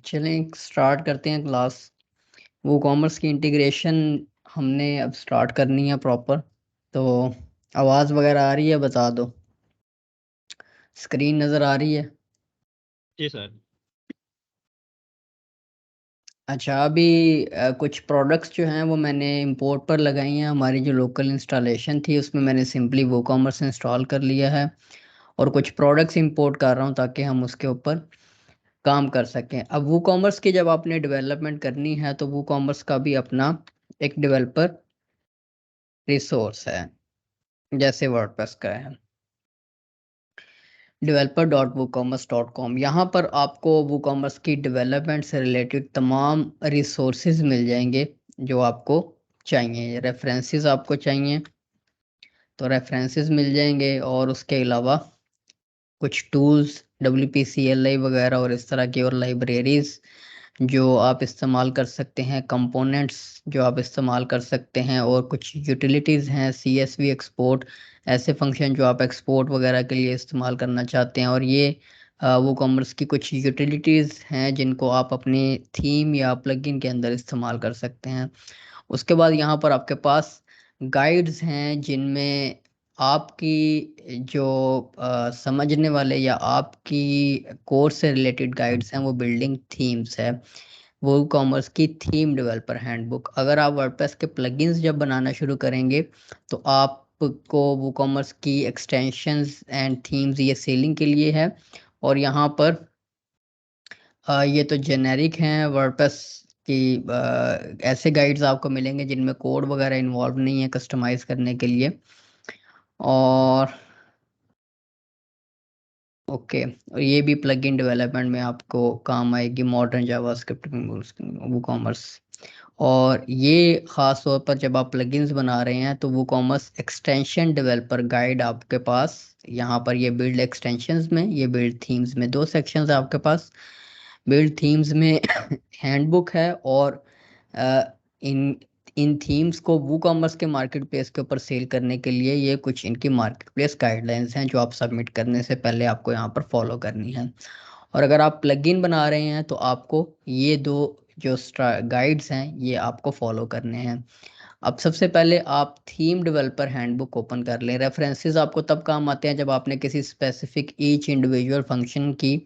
चलें स्टार्ट करते हैं क्लास। वो कॉमर्स की इंटीग्रेशन हमने अब स्टार्ट करनी है प्रॉपर। तो आवाज़ वगैरह आ रही है, बता दो। स्क्रीन नज़र आ रही है? जी सर। अच्छा, अभी कुछ प्रोडक्ट्स जो हैं वो मैंने इंपोर्ट पर लगाई हैं। हमारी जो लोकल इंस्टॉलेशन थी उसमें मैंने सिंपली वो कॉमर्स इंस्टॉल कर लिया है, और कुछ प्रोडक्ट्स इंपोर्ट कर रहा हूँ ताकि हम उसके ऊपर काम कर सकें। अब वो कॉमर्स की जब आपने डेवलपमेंट करनी है तो वो कॉमर्स का भी अपना एक डेवलपर रिसोर्स है, जैसे वर्डप्रेस का है developer.woocommerce.com। यहाँ पर आपको WooCommerce की डेवलपमेंट से रिलेटेड तमाम रिसोर्सेज मिल जाएंगे जो आपको चाहिए। रेफरेंसेस आपको चाहिए तो रेफरेंसेस मिल जाएंगे, और उसके अलावा कुछ टूल्स WPCLI वगैरह और इस तरह की और लाइब्रेरीज जो आप इस्तेमाल कर सकते हैं, कंपोनेंट्स जो आप इस्तेमाल कर सकते हैं, और कुछ यूटिलिटीज़ हैं CSV एक्सपोर्ट, ऐसे फंक्शन जो आप एक्सपोर्ट वगैरह के लिए इस्तेमाल करना चाहते हैं। और ये वो कॉमर्स की कुछ यूटिलिटीज़ हैं जिनको आप अपने थीम या प्लगइन के अंदर इस्तेमाल कर सकते हैं। उसके बाद यहाँ पर आपके पास गाइड्स हैं जिनमें आपकी जो समझने वाले या आपकी कोर्स से रिलेटेड गाइड्स हैं, वो बिल्डिंग थीम्स है। वो कॉमर्स की थीम डेवलपर हैंडबुक। अगर आप वर्डप्रेस के प्लगइन्स जब बनाना शुरू करेंगे तो आपको वो कॉमर्स की एक्सटेंशंस एंड थीम्स ये सेलिंग के लिए है। और यहाँ पर ये तो जेनेरिक हैं वर्डप्रेस की। ऐसे गाइड्स आपको मिलेंगे जिनमें कोड वगैरह इन्वॉल्व नहीं है कस्टमाइज करने के लिए। और ओके, और ये भी प्लगइन डेवलपमेंट में आपको काम आएगी, मॉडर्न जावास्क्रिप्ट वो कॉमर्स। और ये ख़ास तौर पर जब आप प्लगइन्स बना रहे हैं तो वो कॉमर्स एक्सटेंशन डेवलपर गाइड आपके पास यहाँ पर, ये बिल्ड एक्सटेंशंस में, ये बिल्ड थीम्स में, दो सेक्शंस है आपके पास। बिल्ड थीम्स में हैंडबुक है, और इन इन थीम्स को वो कॉमर्स के मार्केट प्लेस के ऊपर सेल करने के लिए ये कुछ इनकी मार्केट प्लेस गाइडलाइंस हैं जो आप सबमिट करने से पहले आपको यहाँ पर फॉलो करनी है। और अगर आप प्लगइन बना रहे हैं तो आपको ये दो जो गाइड्स हैं ये आपको फॉलो करने हैं। अब सबसे पहले आप थीम डेवलपर हैंडबुक ओपन कर लें। रेफरेंसेस आपको तब काम आते हैं जब आपने किसी स्पेसिफिक ईच इंडिविजुअल फंक्शन की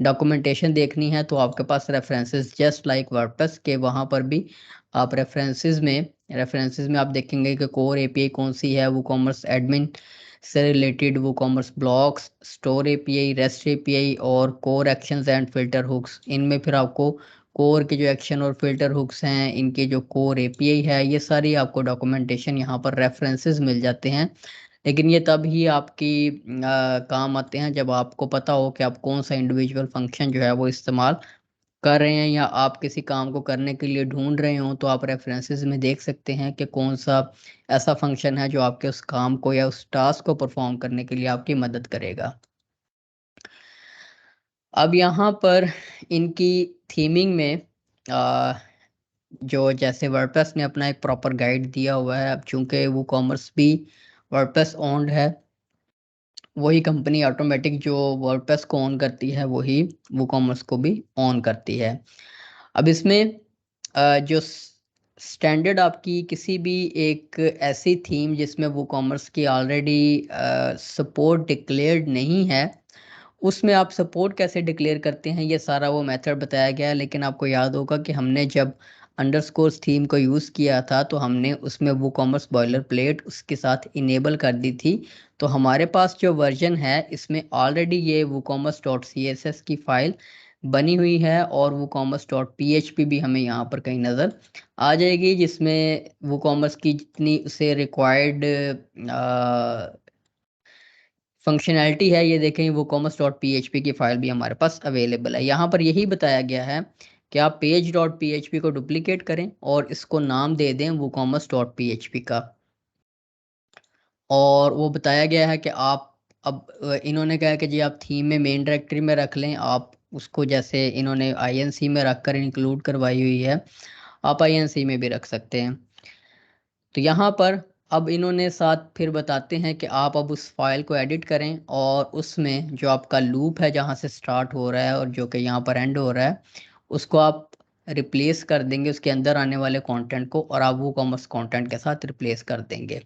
डॉक्यूमेंटेशन देखनी है, तो आपके पास रेफरेंसेस जस्ट लाइक वर्डप्रेस के, वहाँ पर भी आप रेफरेंसेस में आप देखेंगे कि कोर एपीआई कौन सी है, वो कॉमर्स एडमिन से रिलेटेड, वो commerce blocks, store API, rest API और core actions and filter hooks. इनमें फिर आपको कोर के जो एक्शन और फिल्टर हुक्स हैं, इनके जो कोर एपीआई है, ये सारी आपको डॉक्यूमेंटेशन यहाँ पर रेफरेंसेस मिल जाते हैं। लेकिन ये तब ही आपकी काम आते हैं जब आपको पता हो कि आप कौन सा इंडिविजुअल फंक्शन जो है वो इस्तेमाल कर रहे हैं, या आप किसी काम को करने के लिए ढूंढ रहे हो तो आप रेफरेंसेस में देख सकते हैं कि कौन सा ऐसा फंक्शन है जो आपके उस काम को या उस टास्क को परफॉर्म करने के लिए आपकी मदद करेगा। अब यहाँ पर इनकी थीमिंग में जो जैसे वर्डप्रेस ने अपना एक प्रॉपर गाइड दिया हुआ है, अब चूंकि वो कॉमर्स भी वर्डप्रेस ओन्ड है, वही कंपनी ऑटोमेटिक जो वर्डप्रेस को ऑन करती है वही वो कॉमर्स को भी ऑन करती है। अब इसमें जो स्टैंडर्ड आपकी किसी भी एक ऐसी थीम जिसमें वो कॉमर्स की ऑलरेडी सपोर्ट डिक्लेयर्ड नहीं है, उसमें आप सपोर्ट कैसे डिक्लेयर करते हैं ये सारा वो मेथड बताया गया है। लेकिन आपको याद होगा कि हमने जब अंडरस्कोर्स थीम को यूज़ किया था तो हमने उसमें वो कॉमर्स बॉयलर प्लेट उसके साथ इनेबल कर दी थी। तो हमारे पास जो वर्जन है इसमें ऑलरेडी ये वो कॉमर्स डॉट CSS की फाइल बनी हुई है, और वो कॉमर्स डॉट PHP भी हमें यहाँ पर कहीं नज़र आ जाएगी, जिसमें वो कॉमर्स की जितनी उसे रिक्वायर्ड फंक्शनैलिटी है, ये देखें वो कॉमर्स डॉट PHP की फाइल भी हमारे पास अवेलेबल है। यहाँ पर यही बताया गया है कि आप पेज डॉट PHP को डुप्लीकेट करें और इसको नाम दे दें वो कॉमर्स डॉट PHP का। और वो बताया गया है कि आप अब इन्होंने कहा कि जी आप थीम में मेन डायरेक्टरी में रख लें, आप उसको जैसे इन्होंने INC में रख कर इंक्लूड करवाई हुई है, आप INC में भी रख सकते हैं। तो यहाँ पर अब इन्होंने साथ फिर बताते हैं कि आप अब उस फाइल को एडिट करें और उसमें जो आपका लूप है जहाँ से स्टार्ट हो रहा है और जो कि यहाँ पर एंड हो रहा है उसको आप रिप्लेस कर देंगे उसके अंदर आने वाले कंटेंट को, और आप वो कॉमर्स कंटेंट के साथ रिप्लेस कर देंगे।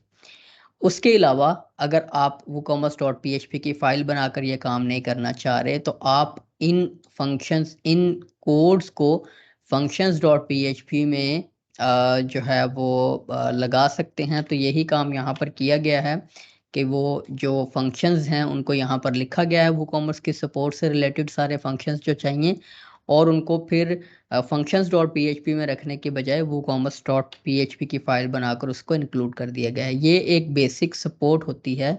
उसके अलावा अगर आप woocommerce.php की फाइल बनाकर ये काम नहीं करना चाह रहे तो आप इन फंक्शंस, इन कोड्स को functions.php में जो है वो लगा सकते हैं। तो यही काम यहाँ पर किया गया है कि वो जो फंक्शंस हैं उनको यहाँ पर लिखा गया है WooCommerce की सपोर्ट से रिलेटेड सारे फंक्शंस जो चाहिए, और उनको फिर functions.php में रखने के बजाय woocommerce.php की फाइल बनाकर उसको इंक्लूड कर दिया गया है। ये एक बेसिक सपोर्ट होती है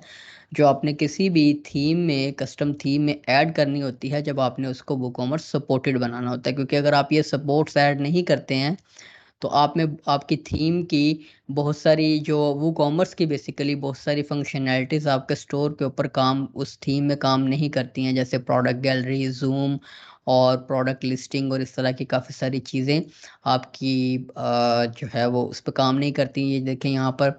जो आपने किसी भी थीम में, कस्टम थीम में ऐड करनी होती है जब आपने उसको WooCommerce सपोर्टेड बनाना होता है। क्योंकि अगर आप ये सपोर्ट्स ऐड नहीं करते हैं तो आप में आपकी थीम की बहुत सारी जो WooCommerce की बेसिकली बहुत सारी फंक्शनैलिटीज आपके स्टोर के ऊपर काम, उस थीम में काम नहीं करती हैं, जैसे प्रोडक्ट गैलरी, जूम और प्रोडक्ट लिस्टिंग और इस तरह की काफ़ी सारी चीज़ें आपकी जो है वो उस पर काम नहीं करती। ये देखें यहाँ पर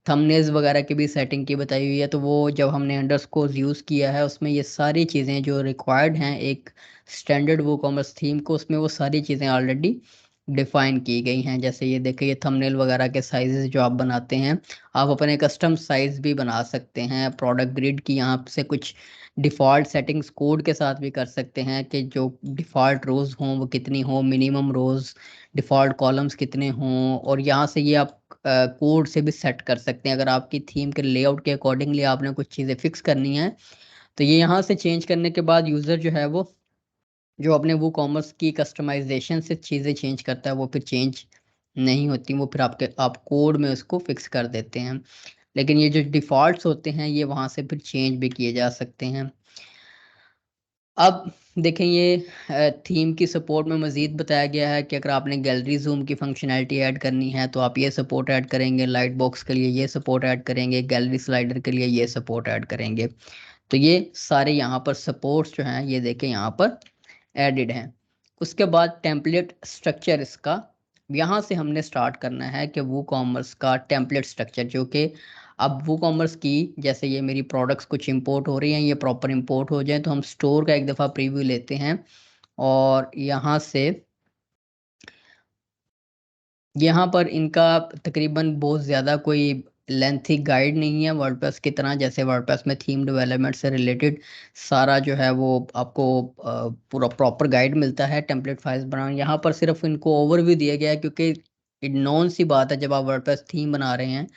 थंबनेल्स वगैरह की भी सेटिंग की बताई हुई है, तो वो जब हमने अंडरस्कोर यूज़ किया है उसमें ये सारी चीज़ें जो रिक्वायर्ड हैं एक स्टैंडर्ड WooCommerce थीम को, उसमें वो सारी चीज़ें ऑलरेडी डिफाइन की गई हैं। जैसे ये देखिए ये थंबनेल वगैरह के साइजेस जो आप बनाते हैं, आप अपने कस्टम साइज भी बना सकते हैं। प्रोडक्ट ग्रिड की यहाँ से कुछ डिफ़ॉल्ट सेटिंग्स कोड के साथ भी कर सकते हैं कि जो डिफ़ॉल्ट रोज़ हों वो कितनी हों, मिनिमम रोज़, डिफ़ॉल्ट कॉलम्स कितने हों, और यहाँ से ये आप कोड से भी सेट कर सकते हैं। अगर आपकी थीम के लेआउट के अकॉर्डिंगली आपने कुछ चीज़ें फिक्स करनी है तो ये यहाँ से चेंज करने के बाद यूज़र जो है वो जो अपने WooCommerce की कस्टमाइजेशन से चीज़ें चेंज करता है वो फिर चेंज नहीं होती, वो फिर आप कोड में उसको फिक्स कर देते हैं। लेकिन ये जो डिफ़ॉल्ट्स होते हैं ये वहाँ से फिर चेंज भी किए जा सकते हैं। अब देखें ये थीम की सपोर्ट में मज़ीद बताया गया है कि अगर आपने गैलरी जूम की फंक्शनैलिटी ऐड करनी है तो आप ये सपोर्ट ऐड करेंगे, लाइट बॉक्स के लिए ये सपोर्ट ऐड करेंगे, गैलरी स्लाइडर के लिए ये सपोर्ट ऐड करेंगे। तो ये सारे यहाँ पर सपोर्ट्स जो हैं ये देखें यहाँ पर एडिड हैं। उसके बाद टेम्पलेट स्ट्रक्चर इसका, यहाँ से हमने स्टार्ट करना है कि WooCommerce का टेम्पलेट स्ट्रक्चर, जो कि अब WooCommerce की जैसे ये मेरी प्रोडक्ट्स कुछ इंपोर्ट हो रही हैं, ये प्रॉपर इंपोर्ट हो जाए तो हम स्टोर का एक दफ़ा प्रीव्यू लेते हैं और यहाँ पर इनका तकरीबन बहुत ज़्यादा कोई लेंथी गाइड नहीं है वर्डप्रेस की तरह। जैसे वर्डप्रेस में थीम डेवलपमेंट से रिलेटेड सारा जो है वो आपको पूरा प्रॉपर गाइड मिलता है टेम्पलेट फाइल्स बनाने। यहाँ पर सिर्फ इनको ओवरव्यू दिया गया है क्योंकि नॉन सी बात है जब आप वर्डप्रेस थीम बना रहे हैं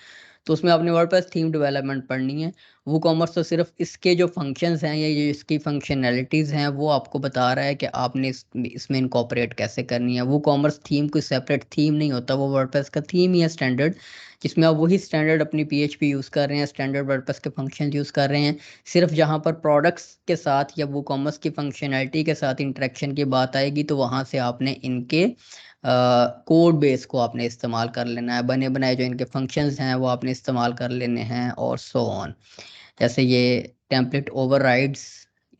तो उसमें आपने वर्डप्रेस थीम डेवलपमेंट पढ़नी है। WooCommerce तो सिर्फ इसके जो फंक्शंस हैं या ये इसकी फंक्शनैलिटीज़ हैं वो आपको बता रहा है कि आपने इसमें इनकॉर्पोरेट कैसे करनी है। WooCommerce थीम कोई सेपरेट थीम नहीं होता, वो वर्डप्रेस का थीम ही है स्टैंडर्ड, जिसमें आप वही स्टैंडर्ड अपनी PHP यूज़ कर रहे हैं, स्टैंडर्ड वर्डप्रेस के फंक्शन यूज़ कर रहे हैं। सिर्फ जहाँ पर प्रोडक्ट्स के साथ या WooCommerce की फंक्शनैलिटी के साथ इंटरेक्शन की बात आएगी तो वहाँ से आपने इनके कोड बेस को आपने इस्तेमाल कर लेना है, बने बनाए जो इनके फंक्शंस हैं वो आपने इस्तेमाल कर लेने हैं और सो ऑन। जैसे ये टेम्पलेट ओवरराइड्स,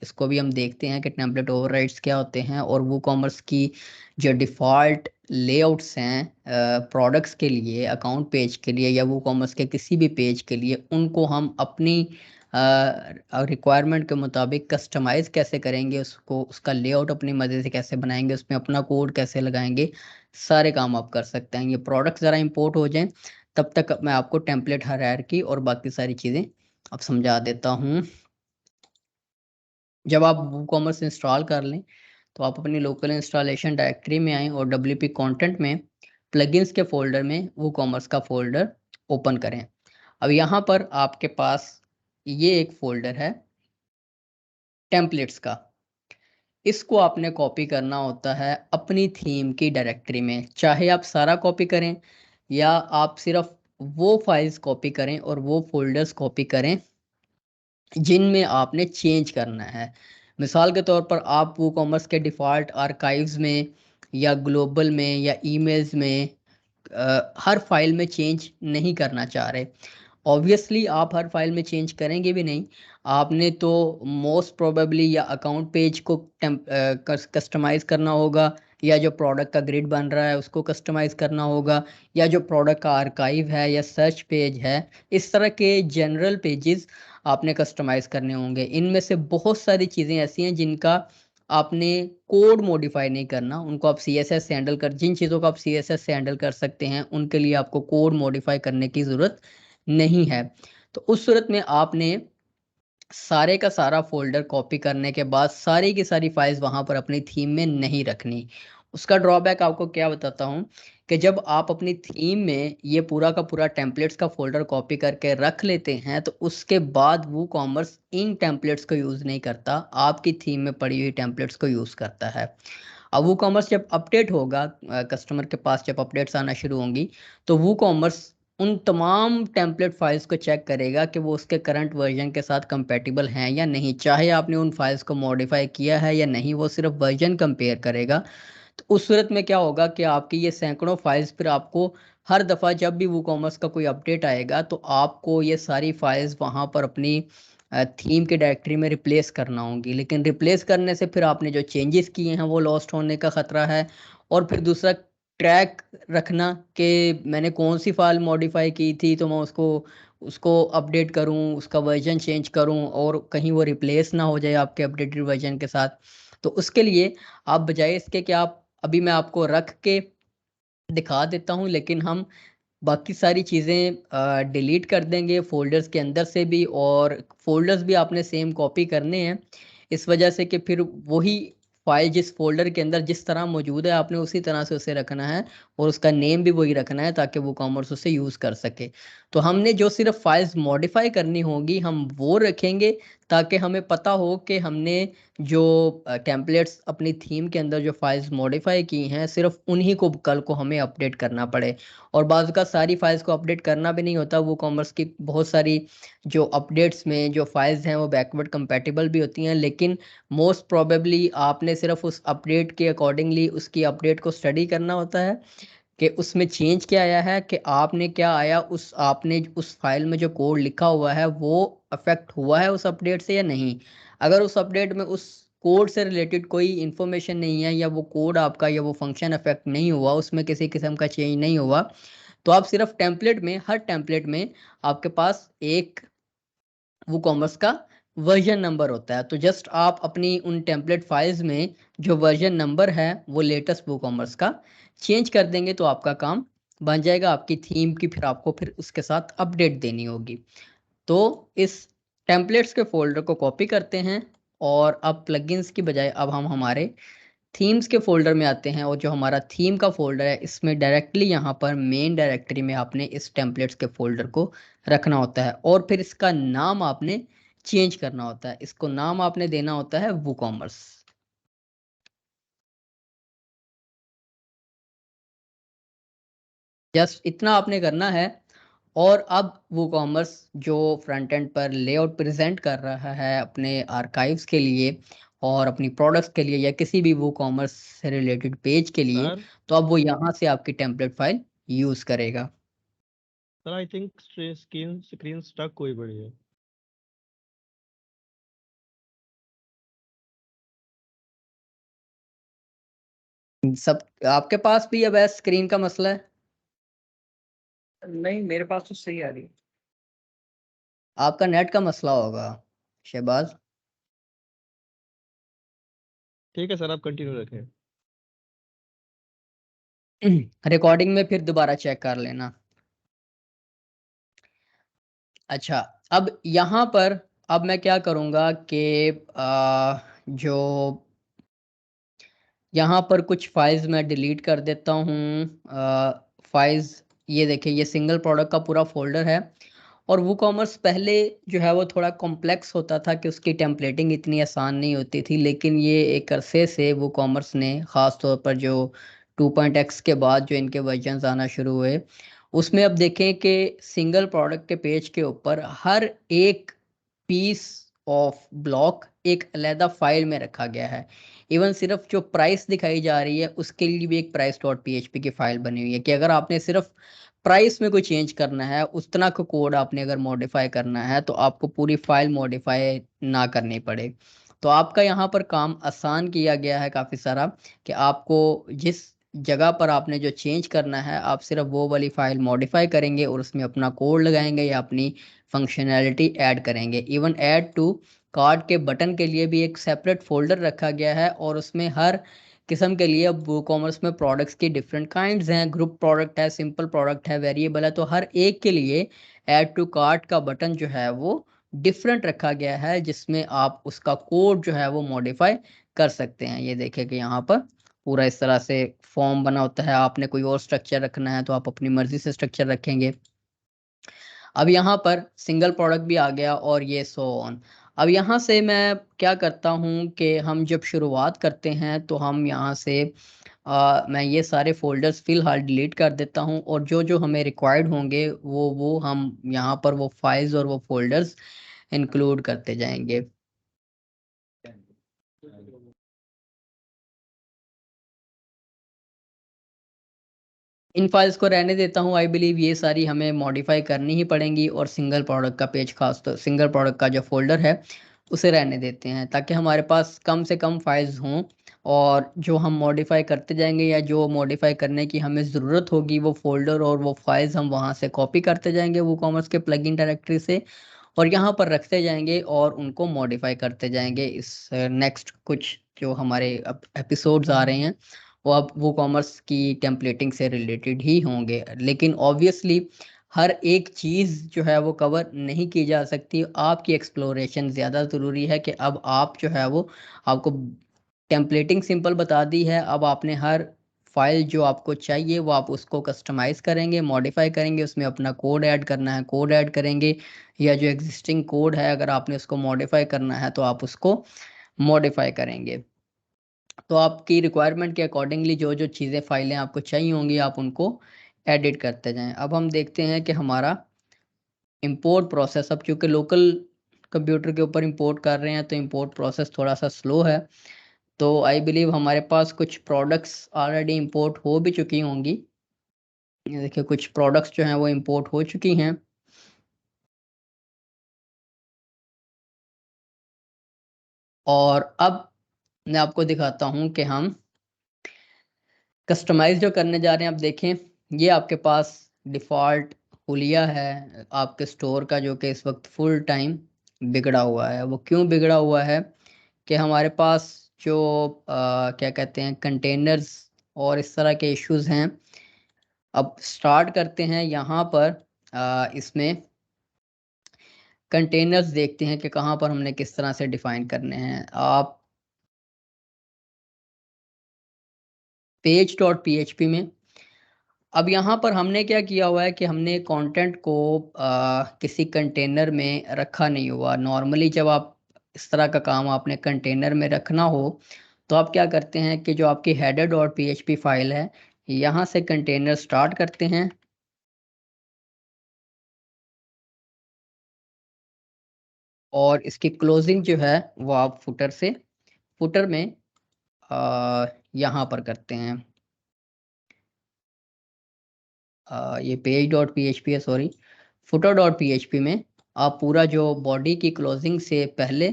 इसको भी हम देखते हैं कि टेम्पलेट ओवरराइड्स क्या होते हैं, और WooCommerce की जो डिफ़ॉल्ट लेआउट्स हैं प्रोडक्ट्स के लिए, अकाउंट पेज के लिए या WooCommerce के किसी भी पेज के लिए, उनको हम अपनी रिक्वायरमेंट के मुताबिक कस्टमाइज़ कैसे करेंगे, उसको उसका लेआउट अपनी मर्ज़ी से कैसे बनाएंगे, उसमें अपना कोड कैसे लगाएंगे, सारे काम आप कर सकते हैं। ये प्रोडक्ट ज़रा इंपोर्ट हो जाएं तब तक मैं आपको टेम्पलेट हायरार्की और बाकी सारी चीज़ें अब समझा देता हूँ। जब आप WooCommerce इंस्टॉल कर लें तो आप अपनी लोकल इंस्टॉलेशन डायरेक्टरी में आएँ और WP कंटेंट में प्लगइन्स के फ़ोल्डर में WooCommerce का फ़ोल्डर ओपन करें। अब यहाँ पर आपके पास ये एक फ़ोल्डर है टेम्पलेट्स का, इसको आपने कॉपी करना होता है अपनी थीम की डायरेक्टरी में। चाहे आप सारा कॉपी करें या आप सिर्फ वो फाइल्स कॉपी करें और वो फ़ोल्डर्स कॉपी करें जिनमें आपने चेंज करना है। मिसाल के तौर पर आप WooCommerce के डिफ़ॉल्ट आर्काइव्स में या ग्लोबल में या ईमेल्स में हर फाइल में चेंज नहीं करना चाह रहे। ऑब्वियसली आप हर फाइल में चेंज करेंगे भी नहीं। आपने तो मोस्ट प्रोबेबली या अकाउंट पेज को कस्टमाइज़ करना होगा या जो प्रोडक्ट का ग्रिड बन रहा है उसको कस्टमाइज करना होगा, या जो प्रोडक्ट का आर्काइव है या सर्च पेज है, इस तरह के जनरल पेजेस आपने कस्टमाइज करने होंगे। इनमें से बहुत सारी चीज़ें ऐसी हैं जिनका आपने कोड मॉडिफाई नहीं करना, उनको आप CSS से हैंडल कर, जिन चीज़ों को आप CSS से हैंडल कर सकते हैं उनके लिए आपको कोड मॉडिफाई करने की ज़रूरत नहीं है। तो उस सूरत में आपने सारे का सारा फोल्डर कॉपी करने के बाद सारी की सारी फाइल्स वहां पर अपनी थीम में नहीं रखनी। उसका ड्रॉबैक आपको क्या बताता हूँ कि जब आप अपनी थीम में ये पूरा का पूरा टेम्पलेट्स का फोल्डर कॉपी करके रख लेते हैं तो उसके बाद वो कॉमर्स इन टेम्पलेट्स को यूज़ नहीं करता, आपकी थीम में पड़ी हुई टेम्पलेट्स को यूज़ करता है। अब वो कॉमर्स जब अपडेट होगा, कस्टमर के पास जब अपडेट्स आना शुरू होंगी, तो वो कॉमर्स उन तमाम टेम्पलेट फाइल्स को चेक करेगा कि वो उसके करंट वर्जन के साथ कंपैटिबल हैं या नहीं, चाहे आपने उन फाइल्स को मॉडिफाई किया है या नहीं, वो सिर्फ वर्जन कंपेयर करेगा। तो उस सूरत में क्या होगा कि आपकी ये सैकड़ों फाइल्स फिर आपको हर दफ़ा जब भी वो कॉमर्स का कोई अपडेट आएगा तो आपको ये सारी फाइल्स वहाँ पर अपनी थीम के डायरेक्टरी में रिप्लेस करना होंगी। लेकिन रिप्लेस करने से फिर आपने जो चेंजेस किए हैं वो लॉस्ट होने का ख़तरा है। और फिर दूसरा, ट्रैक रखना कि मैंने कौन सी फाइल मॉडिफाई की थी तो मैं उसको उसको अपडेट करूं, उसका वर्जन चेंज करूं और कहीं वो रिप्लेस ना हो जाए आपके अपडेटेड वर्जन के साथ। तो उसके लिए आप बजाय इसके कि आप, अभी मैं आपको रख के दिखा देता हूं, लेकिन हम बाकी सारी चीज़ें डिलीट कर देंगे फोल्डर्स के अंदर से भी, और फोल्डर्स भी आपने सेम कॉपी करने हैं, इस वजह से कि फिर वही फाइल जिस फोल्डर के अंदर जिस तरह मौजूद है आपने उसी तरह से उसे रखना है, और उसका नेम भी वही रखना है ताकि वो कॉमर्स उसे यूज़ कर सके। तो हमने जो सिर्फ फाइल्स मॉडिफाई करनी होगी हम वो रखेंगे, ताकि हमें पता हो कि हमने जो टेम्पलेट्स अपनी थीम के अंदर जो फाइल्स मॉडिफाई की हैं सिर्फ उन्हीं को कल को हमें अपडेट करना पड़े। और बाज़ का सारी फाइल्स को अपडेट करना भी नहीं होता, वो कॉमर्स की बहुत सारी जो अपडेट्स में जो फाइल्स हैं वो बैकवर्ड कंपैटिबल भी होती हैं, लेकिन मोस्ट प्रोबेबली आपने सिर्फ उस अपडेट के अकॉर्डिंगली उसकी अपडेट को स्टडी करना होता है कि उसमें चेंज क्या आया है, कि आपने क्या आया, उस आपने उस फाइल में जो कोड लिखा हुआ है वो अफेक्ट हुआ है उस अपडेट से या नहीं। अगर उस अपडेट में उस कोड से रिलेटेड कोई इन्फॉर्मेशन नहीं है, या वो कोड आपका या वो फंक्शन अफेक्ट नहीं हुआ, उसमें किसी किस्म का चेंज नहीं हुआ, तो आप सिर्फ टेम्पलेट में, हर टेम्पलेट में आपके पास एक वो कॉमर्स का वर्जन नंबर होता है। तो जस्ट आप अपनी उन टेम्पलेट फाइल्स में जो वर्जन नंबर है वो लेटेस्ट वो कॉमर्स का चेंज कर देंगे तो आपका काम बन जाएगा। आपकी थीम की फिर आपको फिर उसके साथ अपडेट देनी होगी। तो इस टेम्पलेट्स के फोल्डर को कॉपी करते हैं, और अब प्लगइन्स की बजाय अब हम हमारे थीम्स के फोल्डर में आते हैं, और जो हमारा थीम का फोल्डर है इसमें डायरेक्टली यहाँ पर मेन डायरेक्टरी में आपने इस टेम्पलेट्स के फोल्डर को रखना होता है, और फिर इसका नाम आपने चेंज करना होता है। इसको नाम आपने देना होता है वूकॉमर्स। जस्ट इतना आपने करना है। और अब वूकॉमर्स जो फ्रंट एंड पर लेआउट प्रेजेंट कर रहा है अपने आर्काइव्स के लिए और अपनी प्रोडक्ट्स के लिए, या किसी भी वूकॉमर्स से रिलेटेड पेज के लिए, सर तो अब वो यहाँ से आपकी टेम्पलेट फाइल यूज करेगा। Sir I think screen screen stuck हुई पड़ी है। सब आपके पास भी अब स्क्रीन का मसला है? नहीं, मेरे पास तो सही आ रही है। आपका नेट का मसला होगा शहबाज। ठीक है सर, आप कंटिन्यू रखें। रिकॉर्डिंग में फिर दोबारा चेक कर लेना। अच्छा, अब यहाँ पर अब मैं क्या करूँगा कि जो यहाँ पर कुछ फाइल्स मैं डिलीट कर देता हूँ। फाइल्स, ये देखिए ये सिंगल प्रोडक्ट का पूरा फोल्डर है। और वो कॉमर्स पहले जो है वो थोड़ा कॉम्प्लेक्स होता था कि उसकी टेम्पलेटिंग इतनी आसान नहीं होती थी, लेकिन ये एक अरसे से वो कॉमर्स ने ख़ास तौर पर जो 2.x के बाद जो इनके वर्जन आना शुरू हुए, उसमें अब देखें कि सिंगल प्रोडक्ट के पेज के ऊपर हर एक पीस ऑफ ब्लॉक एक अलहदा फाइल में रखा गया है। इवन सिर्फ जो प्राइस दिखाई जा रही है उसके लिए भी एक प्राइस डॉट पीएचपी की फाइल बनी हुई है, कि अगर आपने सिर्फ प्राइस में कोई चेंज करना है, उतना का कोड आपने अगर मॉडिफाई करना है तो आपको पूरी फाइल मॉडिफाई ना करनी पड़े। तो आपका यहाँ पर काम आसान किया गया है काफ़ी सारा, कि आपको जिस जगह पर आपने जो चेंज करना है, आप सिर्फ वो वाली फाइल मॉडिफाई करेंगे और उसमें अपना कोड लगाएंगे या अपनी फंक्शनैलिटी ऐड करेंगे। इवन ऐड टू कार्ड के बटन के लिए भी एक सेपरेट फोल्डर रखा गया है और उसमें हर किस्म के लिए अब वूकॉमर्स में प्रोडक्ट्स की डिफरेंट काइंड्स हैं, ग्रुप प्रोडक्ट है, सिंपल प्रोडक्ट है, वेरिएबल है, तो हर एक के लिए ऐड टू कार्ट का बटन जो है वो डिफरेंट रखा गया है, जिसमें आप उसका कोड जो है वो मॉडिफाई कर सकते हैं। ये देखें कि यहाँ पर पूरा इस तरह से फॉर्म बना होता है, आपने कोई और स्ट्रक्चर रखना है तो आप अपनी मर्जी से स्ट्रक्चर रखेंगे। अब यहाँ पर सिंगल प्रोडक्ट भी आ गया और ये सो ऑन। अब यहाँ से मैं क्या करता हूँ कि हम जब शुरुआत करते हैं तो हम यहाँ से मैं ये सारे फ़ोल्डर्स फ़िलहाल डिलीट कर देता हूँ और जो हमें रिक्वायर्ड होंगे वो हम यहाँ पर वो फाइल्स और वो फ़ोल्डर्स इंक्लूड करते जाएंगे। इन फाइल्स को रहने देता हूँ। आई बिलीव ये सारी हमें मॉडिफाई करनी ही पड़ेंगी और सिंगल प्रोडक्ट का पेज, खास तो सिंगल प्रोडक्ट का जो फोल्डर है उसे रहने देते हैं, ताकि हमारे पास कम से कम फाइल्स हों और जो हम मॉडिफाई करते जाएंगे या जो मॉडिफाई करने की हमें ज़रूरत होगी वो फोल्डर और वो फाइल्स हम वहाँ से कॉपी करते जाएंगे वूकॉमर्स के प्लगइन डायरेक्टरी से और यहाँ पर रखते जाएंगे और उनको मॉडिफाई करते जाएंगे। इस नेक्स्ट कुछ जो हमारे एपिसोड्स आ रहे हैं वो अब वूकॉमर्स की टेम्पलेटिंग से रिलेटेड ही होंगे, लेकिन ऑब्वियसली हर एक चीज़ जो है वो कवर नहीं की जा सकती। आपकी एक्सप्लोरेशन ज़्यादा ज़रूरी है कि अब आप जो है वो, आपको टेम्पलेटिंग सिंपल बता दी है, अब आपने हर फाइल जो आपको चाहिए वो आप उसको कस्टमाइज़ करेंगे, मॉडिफाई करेंगे, उसमें अपना कोड ऐड करना है कोड ऐड करेंगे, या जो एग्जिस्टिंग कोड है अगर आपने उसको मॉडिफाई करना है तो आप उसको मॉडिफाई करेंगे। तो आपकी रिक्वायरमेंट के अकॉर्डिंगली जो जो चीज़ें फाइलें आपको चाहिए होंगी आप उनको एडिट करते जाएं। अब हम देखते हैं कि हमारा इंपोर्ट प्रोसेस, अब चूँकि लोकल कंप्यूटर के ऊपर इंपोर्ट कर रहे हैं तो इंपोर्ट प्रोसेस थोड़ा सा स्लो है। तो आई बिलीव हमारे पास कुछ प्रोडक्ट्स ऑलरेडी इंपोर्ट हो भी चुकी होंगी। ये देखिए कुछ प्रोडक्ट्स जो हैं वो इंपोर्ट हो चुकी हैं। और अब मैं आपको दिखाता हूँ कि हम कस्टमाइज़ जो करने जा रहे हैं। अब देखें, ये आपके पास डिफ़ॉल्ट हुलिया है आपके स्टोर का, जो कि इस वक्त फुल टाइम बिगड़ा हुआ है। वो क्यों बिगड़ा हुआ है कि हमारे पास जो क्या कहते हैं कंटेनर्स और इस तरह के इश्यूज़ हैं। अब स्टार्ट करते हैं यहाँ पर इसमें कंटेनर्स देखते हैं कि कहाँ पर हमने किस तरह से डिफ़ाइन करने हैं। आप page.php में, अब यहाँ पर हमने क्या किया हुआ है कि हमने कंटेंट को किसी कंटेनर में रखा नहीं हुआ। नॉर्मली जब आप इस तरह का काम आपने कंटेनर में रखना हो तो आप क्या करते हैं कि जो आपकी header.php फाइल है यहाँ से कंटेनर स्टार्ट करते हैं और इसकी क्लोजिंग जो है वो आप फुटर में यहाँ पर करते हैं। ये page.php है, सॉरी, footer.php में आप पूरा जो बॉडी की क्लोजिंग से पहले,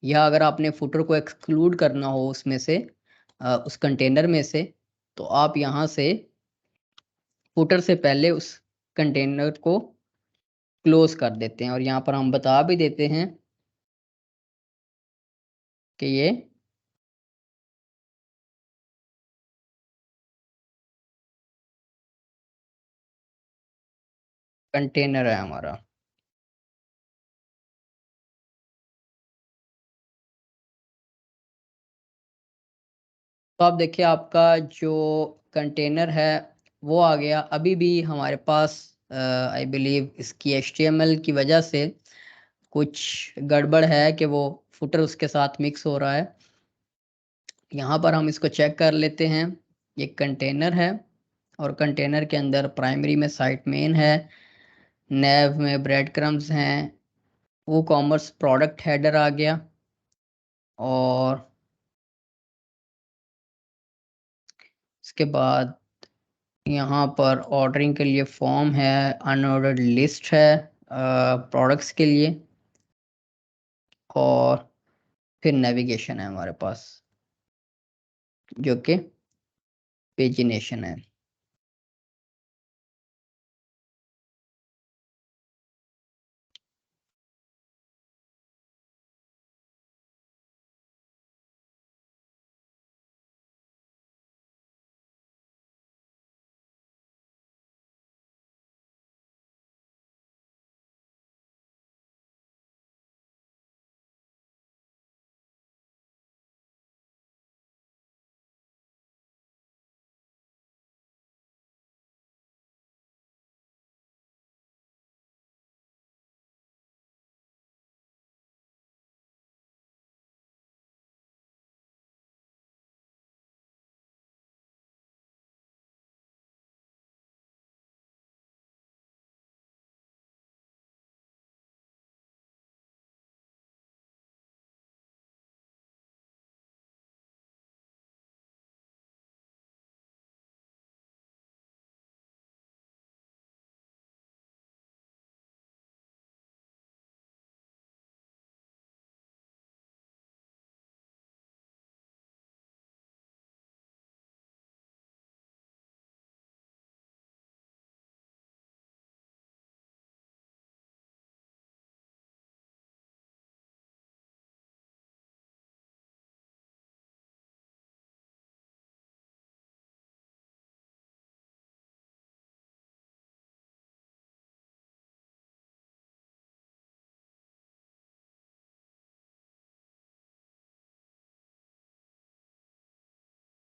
या अगर आपने फुटर को एक्सक्लूड करना हो उसमें से उस कंटेनर में से, तो आप यहाँ से फुटर से पहले उस कंटेनर को क्लोज कर देते हैं और यहाँ पर हम बता भी देते हैं कि ये कंटेनर है हमारा। तो आप देखिए आपका जो कंटेनर है वो आ गया। अभी भी हमारे पास आई बिलीव इसकी HTML की वजह से कुछ गड़बड़ है कि वो फुटर उसके साथ मिक्स हो रहा है। यहाँ पर हम इसको चेक कर लेते हैं। ये कंटेनर है और कंटेनर के अंदर प्राइमरी में साइट मेन है, नेव में ब्रेड क्रम्स हैं, वो कॉमर्स प्रोडक्ट हेडर आ गया और इसके बाद यहाँ पर ऑर्डरिंग के लिए फॉर्म है, अनऑर्डर्ड लिस्ट है प्रोडक्ट्स के लिए, और फिर नेविगेशन है हमारे पास जो कि पेजिनेशन है।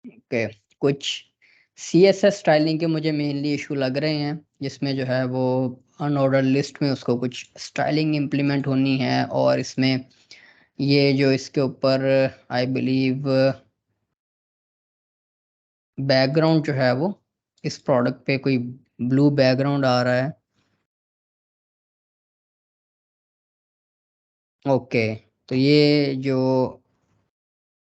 ओके, कुछ CSS स्टाइलिंग के मुझे मेनली इशू लग रहे हैं, जिसमें जो है वो अनऑर्डर लिस्ट में उसको कुछ स्टाइलिंग इम्प्लीमेंट होनी है, और इसमें ये जो इसके ऊपर आई बिलीव बैकग्राउंड जो है वो इस प्रोडक्ट पे कोई ब्लू बैकग्राउंड आ रहा है। ओके, तो ये जो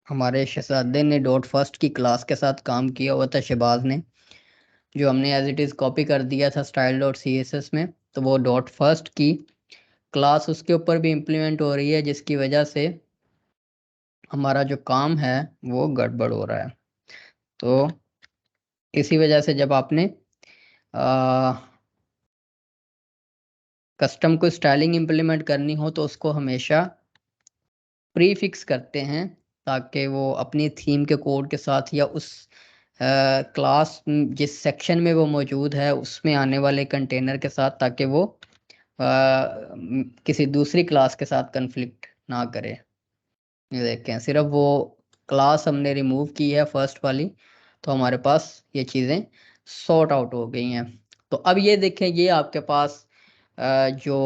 हमारे शहजादे ने डॉट फर्स्ट की क्लास के साथ काम किया हुआ था, शहबाज ने, जो हमने एज इट इज़ कॉपी कर दिया था स्टाइल डॉट CSS में, तो वो डॉट फर्स्ट की क्लास उसके ऊपर भी इम्प्लीमेंट हो रही है, जिसकी वजह से हमारा जो काम है वो गड़बड़ हो रहा है। तो इसी वजह से जब आपने कस्टम को स्टाइलिंग इम्प्लीमेंट करनी हो तो उसको हमेशा प्री फिक्स करते हैं, ताकि वो अपनी थीम के कोड के साथ या उस क्लास जिस सेक्शन में वो मौजूद है उसमें आने वाले कंटेनर के साथ, ताकि वो किसी दूसरी क्लास के साथ कन्फ्लिक्ट ना करे। ये देखें, सिर्फ वो क्लास हमने रिमूव की है फर्स्ट वाली, तो हमारे पास ये चीज़ें सॉर्ट आउट हो गई हैं। तो अब ये देखें, ये आपके पास जो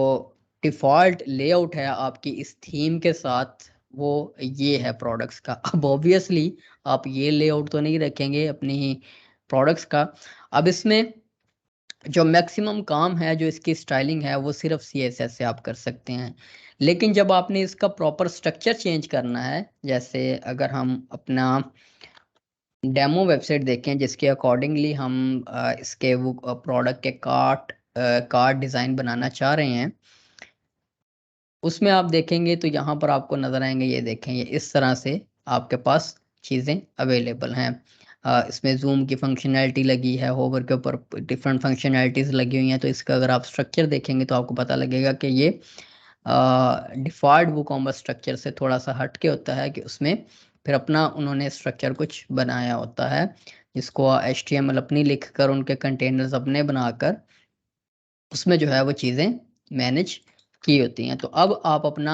डिफ़ॉल्ट लेआउट है आपकी इस थीम के साथ, वो ये है प्रोडक्ट्स का। अब ऑब्वियसली आप ये लेआउट तो नहीं रखेंगे अपनी प्रोडक्ट्स का। अब इसमें जो मैक्सिमम काम है, जो इसकी स्टाइलिंग है, वो सिर्फ CSS से आप कर सकते हैं। लेकिन जब आपने इसका प्रॉपर स्ट्रक्चर चेंज करना है, जैसे अगर हम अपना डेमो वेबसाइट देखें जिसके अकॉर्डिंगली हम इसके वो प्रोडक्ट के कार्ट डिज़ाइन बनाना चाह रहे हैं, उसमें आप देखेंगे तो यहाँ पर आपको नज़र आएंगे, ये देखें, ये इस तरह से आपके पास चीज़ें अवेलेबल हैं। इसमें जूम की फंक्शनैलिटी लगी है, होवर के ऊपर डिफरेंट फंक्शनैलिटीज़ लगी हुई हैं। तो इसका अगर आप स्ट्रक्चर देखेंगे तो आपको पता लगेगा कि ये डिफ़ॉल्ट वूकॉमर्स स्ट्रक्चर से थोड़ा सा हट के होता है, कि उसमें फिर अपना उन्होंने स्ट्रक्चर कुछ बनाया होता है, जिसको HTML अपनी लिख कर, उनके कंटेनर्स अपने बनाकर उसमें जो है वो चीज़ें मैनेज की होती हैं। तो अब आप अपना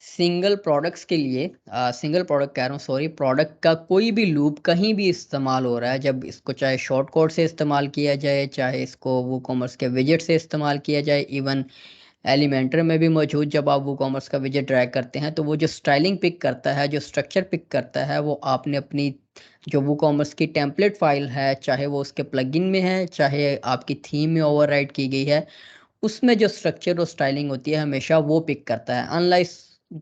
सिंगल प्रोडक्ट्स के लिए सिंगल प्रोडक्ट कह रहा हूँ, सॉरी, प्रोडक्ट का कोई भी लूप कहीं भी इस्तेमाल हो रहा है, जब इसको चाहे शॉर्ट कोड से इस्तेमाल किया जाए, चाहे इसको वो कॉमर्स के विजेट से इस्तेमाल किया जाए, इवन एलिमेंटर में भी मौजूद, जब आप वो कॉमर्स का विजेट ड्रैग करते हैं तो वो जो स्टाइलिंग पिक करता है, जो स्ट्रक्चर पिक करता है, वो आपने अपनी जो वो कॉमर्स की टेम्पलेट फाइल है, चाहे वो उसके प्लगइन में है, चाहे आपकी थीम में ओवरराइड की गई है, उसमें जो स्ट्रक्चर और स्टाइलिंग होती है हमेशा वो पिक करता है। अनलाइक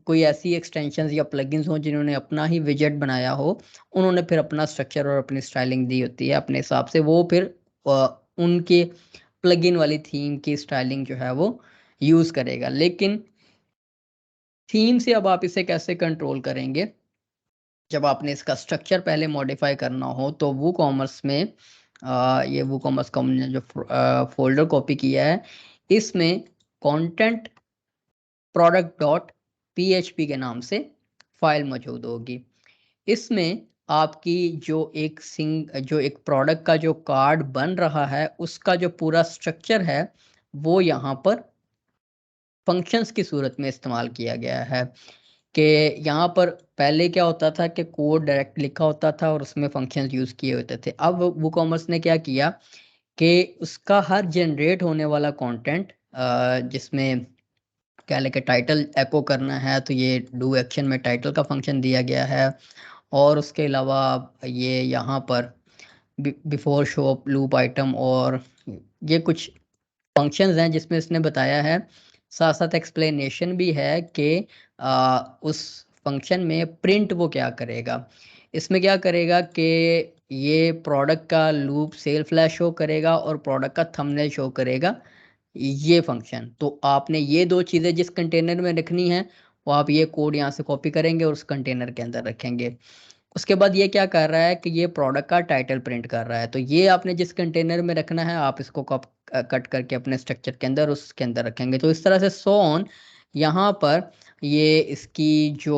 कोई ऐसी एक्सटेंशंस या प्लगइन्स हो जिन्होंने अपना ही विजेट बनाया हो, उन्होंने फिर अपना स्ट्रक्चर और अपनी स्टाइलिंग दी होती है अपने हिसाब से, वो फिर उनके प्लगइन वाली थीम की स्टाइलिंग जो है वो यूज़ करेगा। लेकिन थीम से अब आप इसे कैसे कंट्रोल करेंगे? जब आपने इसका स्ट्रक्चर पहले मॉडिफाई करना हो तो वो कॉमर्स में ये वो कॉमर्स का हमने जो फोल्डर कॉपी किया है, इसमें कंटेंट प्रोडक्ट डॉट पीएचपी के नाम से फाइल मौजूद होगी। इसमें आपकी जो एक प्रोडक्ट का जो कार्ड बन रहा है उसका जो पूरा स्ट्रक्चर है वो यहाँ पर फंक्शंस की सूरत में इस्तेमाल किया गया है। कि यहाँ पर पहले क्या होता था कि कोड डायरेक्ट लिखा होता था और उसमें फंक्शंस यूज किए होते थे। अब वो कॉमर्स ने क्या किया कि उसका हर जनरेट होने वाला कंटेंट जिसमें क्या लेके टाइटल एको करना है तो ये डू एक्शन में टाइटल का फंक्शन दिया गया है। और उसके अलावा ये यहाँ पर बिफोर शो लूप आइटम और ये कुछ फंक्शंस हैं जिसमें इसने बताया है। साथ साथ एक्सप्लेनेशन भी है कि उस फंक्शन में प्रिंट वो क्या करेगा। इसमें क्या करेगा कि ये प्रोडक्ट का लूप सेल फ्लैश शो करेगा और प्रोडक्ट का थंबनेल शो करेगा ये फंक्शन। तो आपने ये दो चीज़ें जिस कंटेनर में रखनी है वो आप ये कोड यहाँ से कॉपी करेंगे और उस कंटेनर के अंदर रखेंगे। उसके बाद ये क्या कर रहा है कि ये प्रोडक्ट का टाइटल प्रिंट कर रहा है। तो ये आपने जिस कंटेनर में रखना है आप इसको कट करके अपने स्ट्रक्चर के अंदर उसके अंदर रखेंगे। तो इस तरह से सो ऑन यहाँ पर ये इसकी जो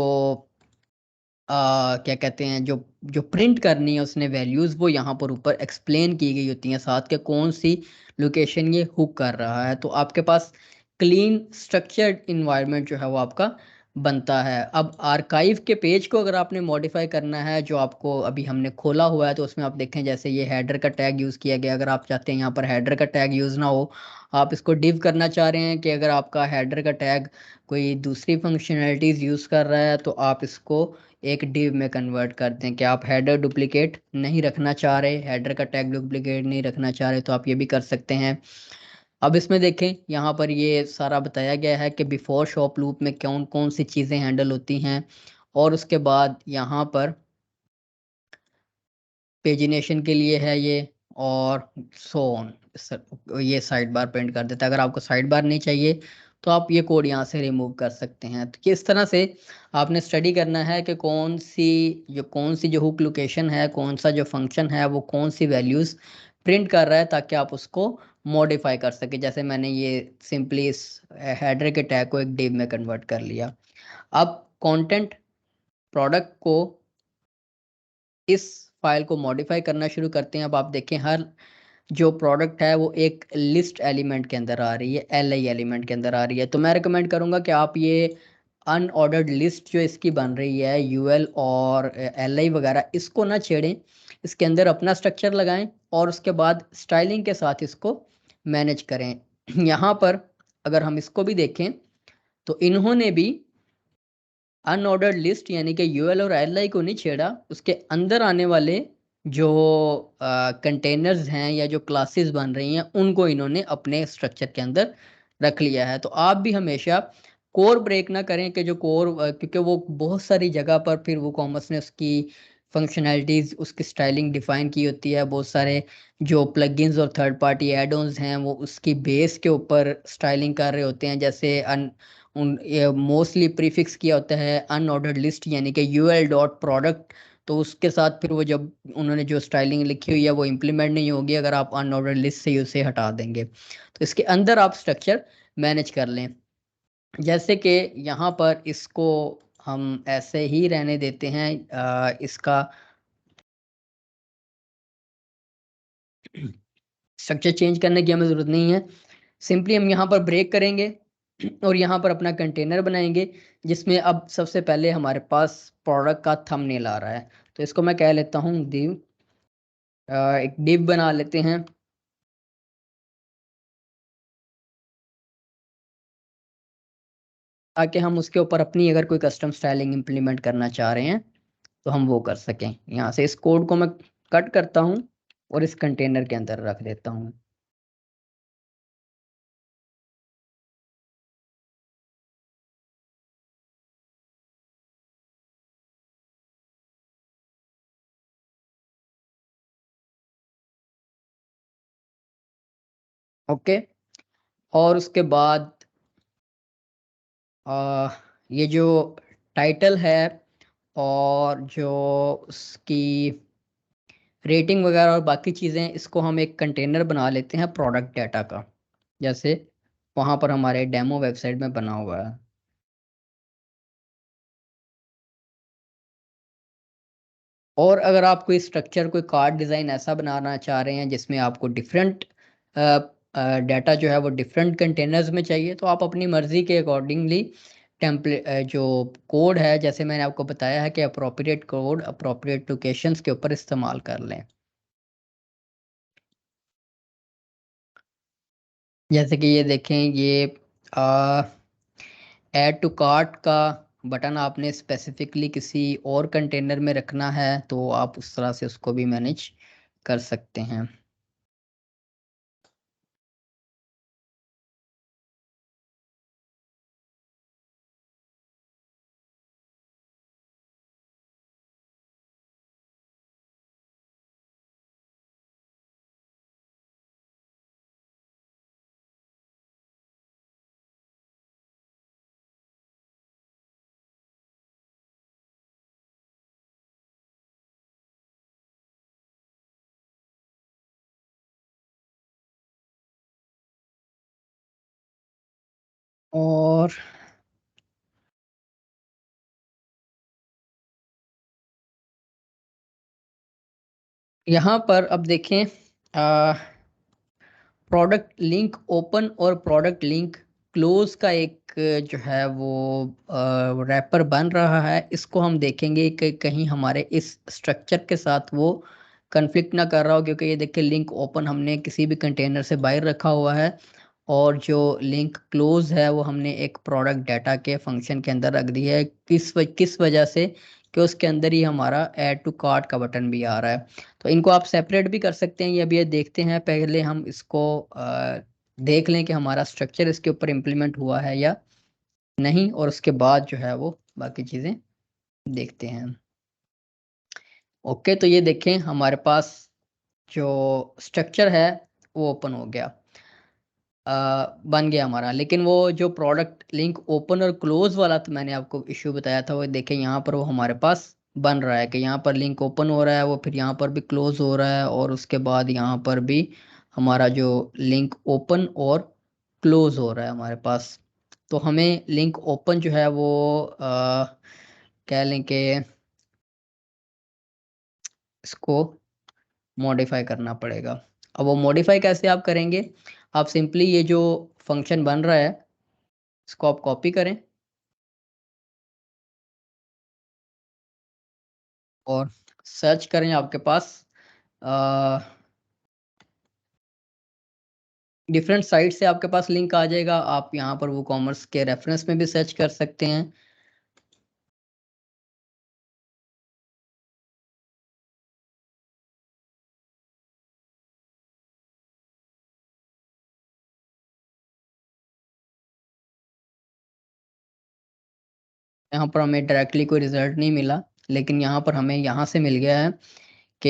क्या कहते हैं जो जो प्रिंट करनी है उसने वैल्यूज वो यहाँ पर ऊपर एक्सप्लेन की गई होती हैं साथ के कौन सी लोकेशन ये हुक कर रहा है। तो आपके पास क्लीन स्ट्रक्चर्ड इन्वायरमेंट जो है वो आपका बनता है। अब आर्काइव के पेज को अगर आपने मॉडिफाई करना है जो आपको अभी हमने खोला हुआ है तो उसमें आप देखें जैसे ये हेडर का टैग यूज़ किया गया। अगर आप चाहते हैं यहाँ पर हेडर का टैग यूज़ ना हो, आप इसको डिव करना चाह रहे हैं कि अगर आपका हेडर का टैग कोई दूसरी फंक्शनैलिटीज़ यूज़ कर रहा है तो आप इसको एक डिव में कन्वर्ट कर दें कि आप हेडर डुप्लीकेट नहीं रखना चाह रहे, हेडर का टैग डुप्लीकेट नहीं रखना चाह रहे तो आप ये भी कर सकते हैं। अब इसमें देखें यहाँ पर ये सारा बताया गया है कि बिफोर शॉप लूप में कौन कौन सी चीज़ें हैंडल होती हैं। और उसके बाद यहाँ पर पेजिनेशन के लिए है ये और सो ऑन। ये साइड बार प्रिंट कर देता है। अगर आपको साइड बार नहीं चाहिए तो आप ये कोड यहाँ से रिमूव कर सकते हैं। तो किस तरह से आपने स्टडी करना है कि कौन सी जो हुक लोकेशन है, कौन सा जो फंक्शन है वो कौन सी वैल्यूज़ प्रिंट कर रहा है ताकि आप उसको मॉडिफाई कर सके। जैसे मैंने ये सिंपली इस हेडर के टैग को एक डिव में कन्वर्ट कर लिया। अब कंटेंट प्रोडक्ट को इस फाइल को मॉडिफाई करना शुरू करते हैं। अब आप देखें हर जो प्रोडक्ट है वो एक लिस्ट एलिमेंट के अंदर आ रही है, एल आई एलिमेंट के अंदर आ रही है। तो मैं रिकमेंड करूंगा कि आप ये अनऑर्डर्ड लिस्ट जो इसकी बन रही है यूएल और एल आई वगैरह इसको ना छेड़ें, इसके अंदर अपना स्ट्रक्चर लगाएं और उसके बाद स्टाइलिंग के साथ इसको मैनेज करें। यहाँ पर अगर हम इसको भी देखें तो इन्होंने भी अनऑर्डर्ड लिस्ट यानी कि यूएल और एलआई को नहीं छेड़ा, उसके अंदर आने वाले जो कंटेनर्स हैं या जो क्लासेस बन रही हैं उनको इन्होंने अपने स्ट्रक्चर के अंदर रख लिया है। तो आप भी हमेशा कोर ब्रेक ना करें कि जो कोर क्योंकि वो बहुत सारी जगह पर फिर वो कॉमर्स ने उसकी फंक्शनैलिटीज़ उसकी स्टाइलिंग डिफाइन की होती है। बहुत सारे जो प्लगइन्स और थर्ड पार्टी एड ऑन्स हैं वो उसकी बेस के ऊपर स्टाइलिंग कर रहे होते हैं। जैसे उन मोस्टली प्रीफिक्स किया होता है अनऑर्डर्ड लिस्ट यानी कि यूएल डॉट प्रोडक्ट। तो उसके साथ फिर वो जब उन्होंने जो स्टाइलिंग लिखी हुई है वो इम्प्लीमेंट नहीं होगी अगर आप अनऑर्डर्ड लिस्ट से उसे हटा देंगे। तो इसके अंदर आप स्ट्रक्चर मैनेज कर लें। जैसे कि यहाँ पर इसको हम ऐसे ही रहने देते हैं। इसका स्ट्रक्चर चेंज करने की हमें ज़रूरत नहीं है। सिंपली हम यहाँ पर ब्रेक करेंगे और यहाँ पर अपना कंटेनर बनाएंगे जिसमें अब सबसे पहले हमारे पास प्रोडक्ट का थंबनेल आ रहा है। तो इसको मैं कह लेता हूँ div, एक div बना लेते हैं। ताकि हम उसके ऊपर अपनी अगर कोई कस्टम स्टाइलिंग इंप्लीमेंट करना चाह रहे हैं तो हम वो कर सकें। यहाँ से इस कोड को मैं कट करता हूँ और इस कंटेनर के अंदर रख देता हूँ। ओके। और उसके बाद ये जो टाइटल है और जो उसकी रेटिंग वगैरह और बाकी चीज़ें, इसको हम एक कंटेनर बना लेते हैं प्रोडक्ट डाटा का, जैसे वहाँ पर हमारे डेमो वेबसाइट में बना हुआ है। और अगर आप कोई स्ट्रक्चर, कोई कार्ड डिज़ाइन ऐसा बनाना चाह रहे हैं जिसमें आपको डिफरेंट डाटा जो है वो डिफरेंट कंटेनर्स में चाहिए, तो आप अपनी मर्ज़ी के अकॉर्डिंगली टेम्पलेट जो कोड है, जैसे मैंने आपको बताया है कि अप्रोप्रिएट कोड अप्रोप्रिएट लोकेशंस के ऊपर इस्तेमाल कर लें। जैसे कि ये देखें, ये ऐड टू कार्ट का बटन आपने स्पेसिफिकली किसी और कंटेनर में रखना है तो आप उस तरह से उसको भी मैनेज कर सकते हैं। और यहाँ पर अब देखें, प्रोडक्ट लिंक ओपन और प्रोडक्ट लिंक क्लोज का एक जो है वो रैपर बन रहा है। इसको हम देखेंगे कि कहीं हमारे इस स्ट्रक्चर के साथ वो कन्फ्लिक्ट ना कर रहा हो, क्योंकि ये देखिए लिंक ओपन हमने किसी भी कंटेनर से बाहर रखा हुआ है और जो लिंक क्लोज है वो हमने एक प्रोडक्ट डाटा के फंक्शन के अंदर रख दी है। किस वजह से, कि उसके अंदर ही हमारा ऐड टू कार्ट का बटन भी आ रहा है। तो इनको आप सेपरेट भी कर सकते हैं, ये अभी ये देखते हैं। पहले हम इसको देख लें कि हमारा स्ट्रक्चर इसके ऊपर इम्प्लीमेंट हुआ है या नहीं, और उसके बाद जो है वो बाकी चीज़ें देखते हैं। ओके, तो ये देखें हमारे पास जो स्ट्रक्चर है वो ओपन हो गया, बन गया हमारा। लेकिन वो जो प्रोडक्ट लिंक ओपन और क्लोज वाला तो मैंने आपको इश्यू बताया था, वो देखें यहाँ पर वो हमारे पास बन रहा है कि यहाँ पर लिंक ओपन हो रहा है, वो फिर यहाँ पर भी क्लोज हो रहा है, और उसके बाद यहाँ पर भी हमारा जो लिंक ओपन और क्लोज हो रहा है हमारे पास। तो हमें लिंक ओपन जो है वो कह लें कि इसको मॉडिफाई करना पड़ेगा। अब वो मॉडिफाई कैसे आप करेंगे? आप सिंपली ये जो फंक्शन बन रहा है इसको आप कॉपी करें और सर्च करें। आपके पास डिफरेंट साइट से आपके पास लिंक आ जाएगा। आप यहाँ पर वो कॉमर्स के रेफरेंस में भी सर्च कर सकते हैं। यहाँ पर हमें डायरेक्टली कोई रिजल्ट नहीं मिला, लेकिन यहाँ पर हमें यहाँ से मिल गया है कि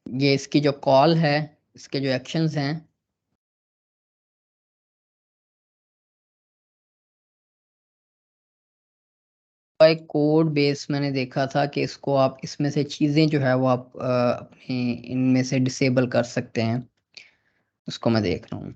ये इसकी जो कॉल है, इसके जो एक्शंस हैं, एक कोड बेस मैंने देखा था कि इसको आप इसमें से चीज़ें जो है वो आप अपने इनमें से डिसेबल कर सकते हैं। उसको मैं देख रहा हूँ।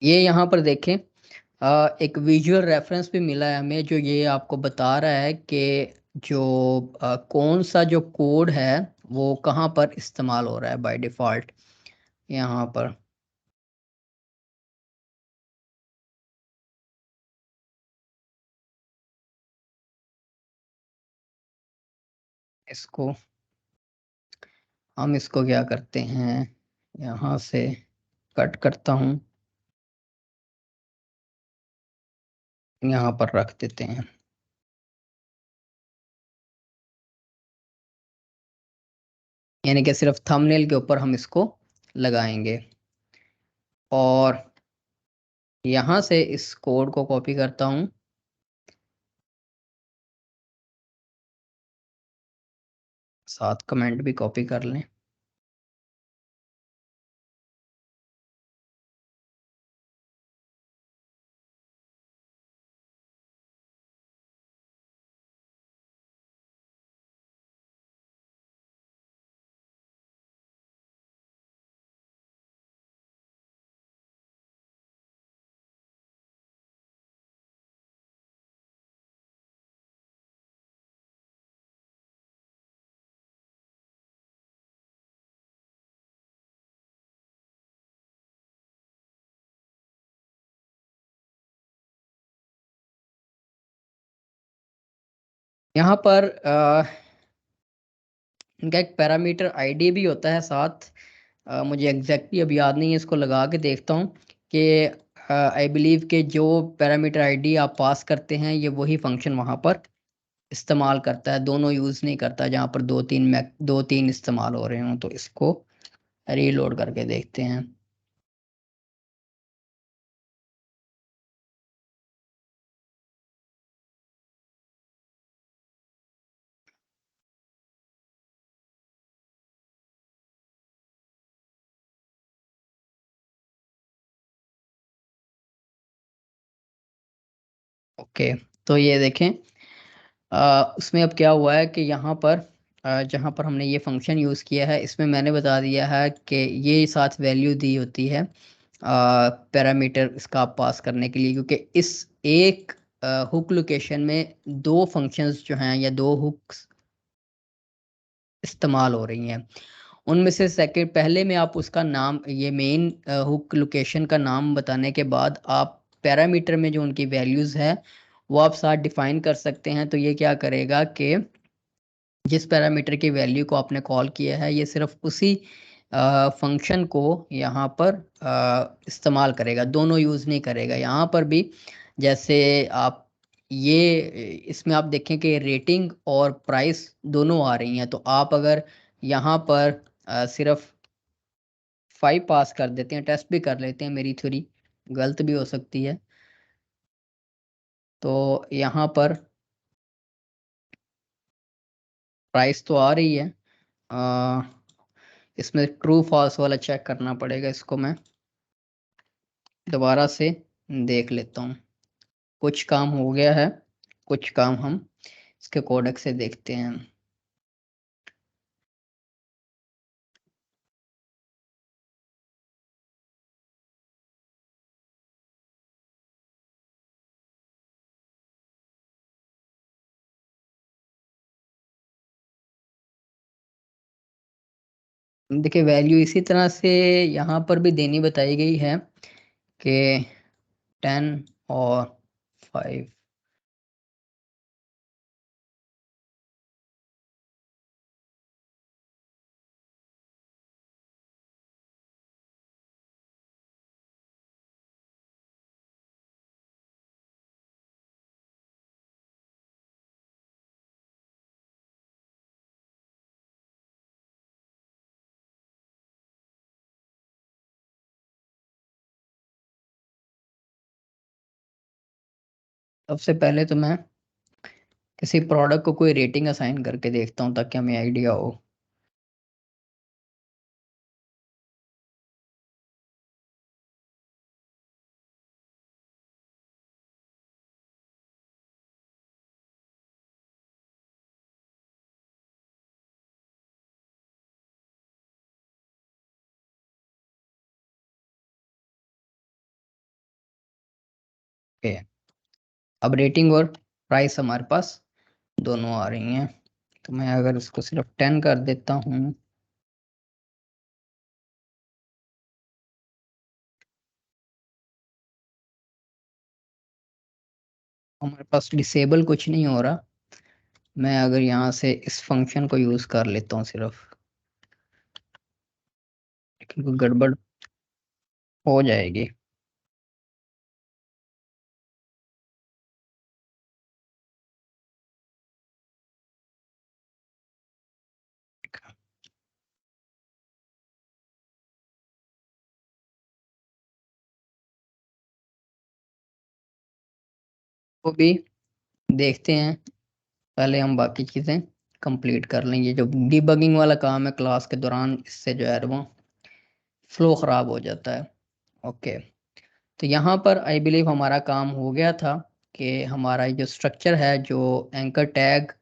ये यहाँ पर देखें, एक विजुअल रेफरेंस भी मिला है हमें, जो ये आपको बता रहा है कि जो कौन सा जो कोड है वो कहाँ पर इस्तेमाल हो रहा है बाय डिफ़ॉल्ट। यहाँ पर इसको हम इसको क्या करते हैं, यहाँ से कट करता हूँ। यहाँ पर रख देते हैं। यानी कि सिर्फ थंबनेल के ऊपर हम इसको लगाएंगे। और यहाँ से इस कोड को कॉपी करता हूँ। साथ कमेंट भी कॉपी कर लें। यहाँ पर इनका एक पैरामीटर आईडी भी होता है साथ। मुझे एग्जैक्टली अभी याद नहीं है, इसको लगा के देखता हूँ कि आई बिलीव के जो पैरामीटर आईडी आप पास करते हैं ये वही फंक्शन वहाँ पर इस्तेमाल करता है, दोनों यूज़ नहीं करता। जहाँ पर दो तीन इस्तेमाल हो रहे हों, तो इसको रीलोड करके देखते हैं। ओके, तो ये देखें, उसमें अब क्या हुआ है कि यहाँ पर जहाँ पर हमने ये फंक्शन यूज़ किया है, इसमें मैंने बता दिया है कि ये साथ वैल्यू दी होती है पैरामीटर इसका आप पास करने के लिए, क्योंकि इस एक हुक लोकेशन में दो फंक्शंस जो हैं या दो हुक्स इस्तेमाल हो रही हैं। उनमें से सेकंड पहले में आप उसका नाम, ये मेन हुक लोकेशन का नाम बताने के बाद आप पैरामीटर में जो उनकी वैल्यूज़ है वो आप साथ डिफाइन कर सकते हैं। तो ये क्या करेगा कि जिस पैरामीटर की वैल्यू को आपने कॉल किया है ये सिर्फ उसी फंक्शन को यहाँ पर इस्तेमाल करेगा, दोनों यूज़ नहीं करेगा। यहाँ पर भी जैसे आप ये इसमें आप देखें कि रेटिंग और प्राइस दोनों आ रही हैं, तो आप अगर यहाँ पर सिर्फ 5 पास कर देते हैं, टेस्ट भी कर लेते हैं, मेरी थ्योरी गलत भी हो सकती है, तो यहाँ पर प्राइस तो आ रही है। अ, इसमें ट्रू फॉल्स वाला चेक करना पड़ेगा, इसको मैं दोबारा से देख लेता हूँ। कुछ काम हो गया है, कुछ काम हम इसके कोडेक्स से देखते हैं। देखिए वैल्यू इसी तरह से यहाँ पर भी देनी बताई गई है कि 10 और 5। सबसे पहले तो मैं किसी प्रोडक्ट को कोई रेटिंग असाइन करके देखता हूँ ताकि हमें आइडिया हो। ओके, अब रेटिंग और प्राइस हमारे पास दोनों आ रही हैं, तो मैं अगर इसको सिर्फ 10 कर देता हूँ, हमारे पास डिसेबल कुछ नहीं हो रहा। मैं अगर यहाँ से इस फंक्शन को यूज़ कर लेता हूँ सिर्फ, क्योंकि गड़बड़ हो जाएगी। इसको भी देखते हैं, पहले हम बाकी चीज़ें कंप्लीट कर लेंगे। जो डिबगिंग वाला काम है क्लास के दौरान, इससे जो है वो फ्लो ख़राब हो जाता है। ओके, तो यहाँ पर आई बिलीव हमारा काम हो गया था कि हमारा जो स्ट्रक्चर है, जो एंकर टैग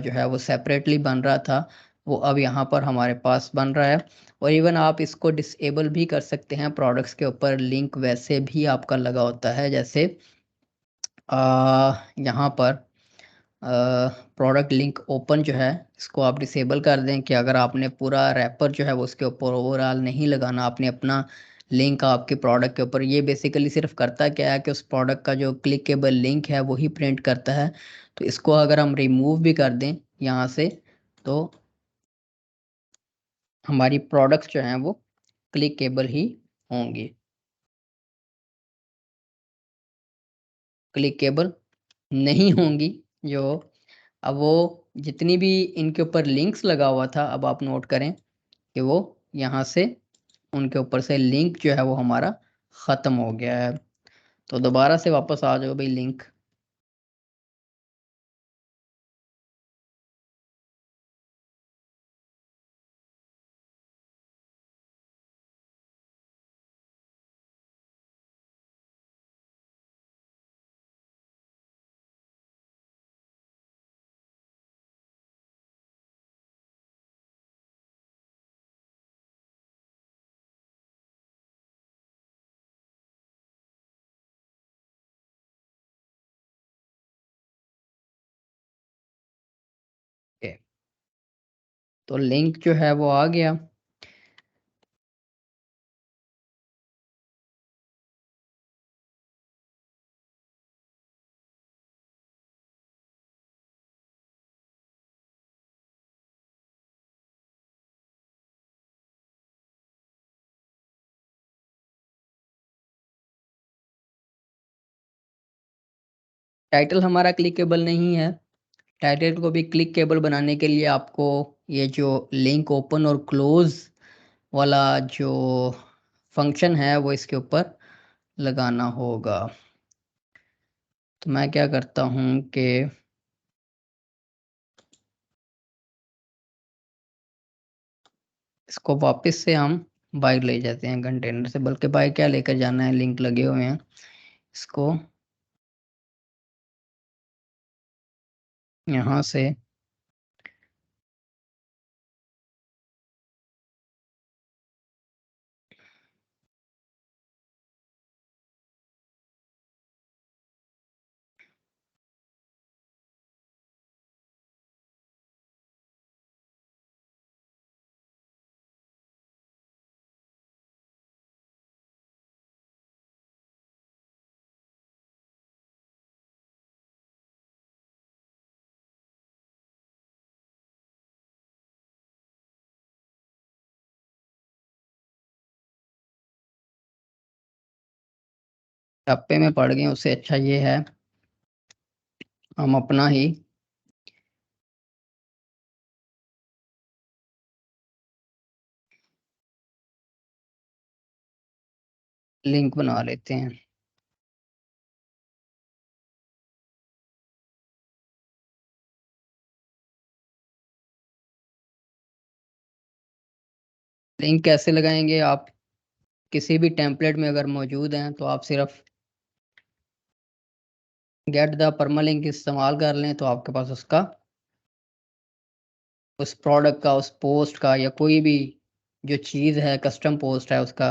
जो है वो सेपरेटली बन रहा था, वो अब यहाँ पर हमारे पास बन रहा है। और इवन आप इसको डिसेबल भी कर सकते हैं। प्रोडक्ट्स के ऊपर लिंक वैसे भी आपका लगा होता है, जैसे यहाँ पर प्रोडक्ट लिंक ओपन जो है, इसको आप डिसेबल कर दें कि अगर आपने पूरा रैपर जो है वो उसके ऊपर ओवरऑल नहीं लगाना, आपने अपना लिंक आपके प्रोडक्ट के ऊपर, ये बेसिकली सिर्फ करता क्या है कि उस प्रोडक्ट का जो क्लिकेबल लिंक है वही प्रिंट करता है। तो इसको अगर हम रिमूव भी कर दें यहाँ से, तो हमारी प्रोडक्ट्स जो हैं वो क्लिकेबल ही होंगी। क्लिकेबल नहीं होंगी जो, अब वो जितनी भी इनके ऊपर लिंक्स लगा हुआ था, अब आप नोट करें कि वो यहाँ से उनके ऊपर से लिंक जो है वो हमारा ख़त्म हो गया है। तो दोबारा से वापस आ जाओ भाई लिंक। ओके, तो लिंक जो है वो आ गया। टाइटल हमारा क्लिकेबल नहीं है। टाइटल को भी क्लिकेबल बनाने के लिए आपको ये जो लिंक ओपन और क्लोज वाला जो फंक्शन है वो इसके ऊपर लगाना होगा। तो मैं क्या करता हूँ कि इसको वापस से हम बाहर ले जाते हैं कंटेनर से, बल्कि बाहर क्या लेकर जाना है, लिंक लगे हुए हैं। इसको यहाँ से टप्पे में पड़ गए, उससे अच्छा ये है हम अपना ही लिंक बना लेते हैं। लिंक कैसे लगाएंगे? आप किसी भी टेम्पलेट में अगर मौजूद हैं तो आप सिर्फ गेट द परमालिंक इस्तेमाल कर लें, तो आपके पास उसका, उस प्रोडक्ट का, उस पोस्ट का, या कोई भी जो चीज़ है, कस्टम पोस्ट है उसका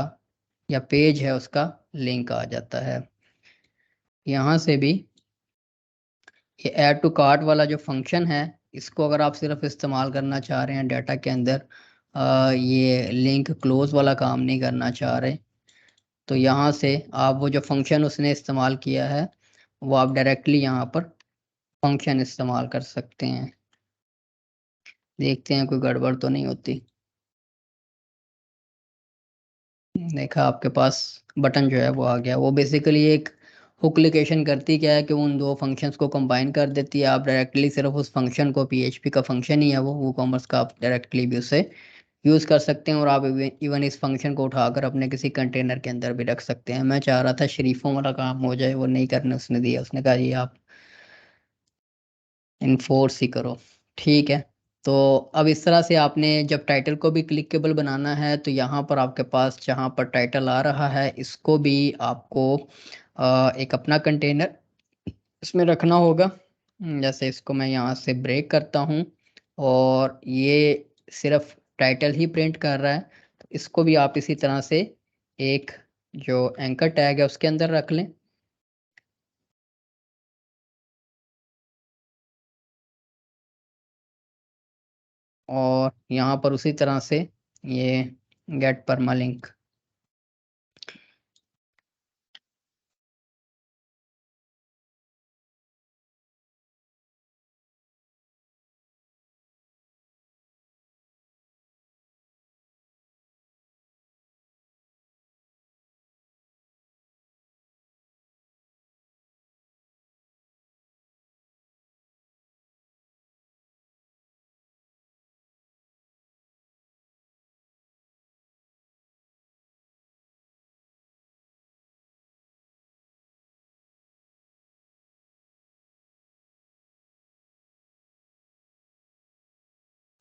या पेज है उसका लिंक आ जाता है। यहाँ से भी ये ऐड टू कार्ट वाला जो फंक्शन है, इसको अगर आप सिर्फ इस्तेमाल करना चाह रहे हैं डाटा के अंदर, ये लिंक क्लोज वाला काम नहीं करना चाह रहे, तो यहाँ से आप वो जो फंक्शन उसने इस्तेमाल किया है वो आप डायरेक्टली यहाँ पर फंक्शन इस्तेमाल कर सकते हैं। देखते हैं कोई गड़बड़ तो नहीं होती। देखा, आपके पास बटन जो है वो आ गया। वो बेसिकली एक हुक लोकेशन करती क्या है कि उन दो फंक्शंस को कंबाइन कर देती है। आप डायरेक्टली सिर्फ उस फंक्शन को, पीएचपी का फंक्शन ही है वो, वूकॉमर्स का, आप डायरेक्टली भी उसे यूज़ कर सकते हैं। और आप इवन इस फंक्शन को उठाकर अपने किसी कंटेनर के अंदर भी रख सकते हैं। मैं चाह रहा था शरीफों वाला काम हो जाए, वो नहीं करने उसने दिया। उसने कहा जी आप इन्फोर्स ही करो। ठीक है, तो अब इस तरह से आपने जब टाइटल को भी क्लिकेबल बनाना है तो यहाँ पर आपके पास जहाँ पर टाइटल आ रहा है इसको भी आपको एक अपना कंटेनर इसमें रखना होगा। जैसे इसको मैं यहाँ से ब्रेक करता हूँ और ये सिर्फ टाइटल ही प्रिंट कर रहा है, तो इसको भी आप इसी तरह से एक जो एंकर टैग है उसके अंदर रख लें। और यहाँ पर उसी तरह से ये गेट परमालिंक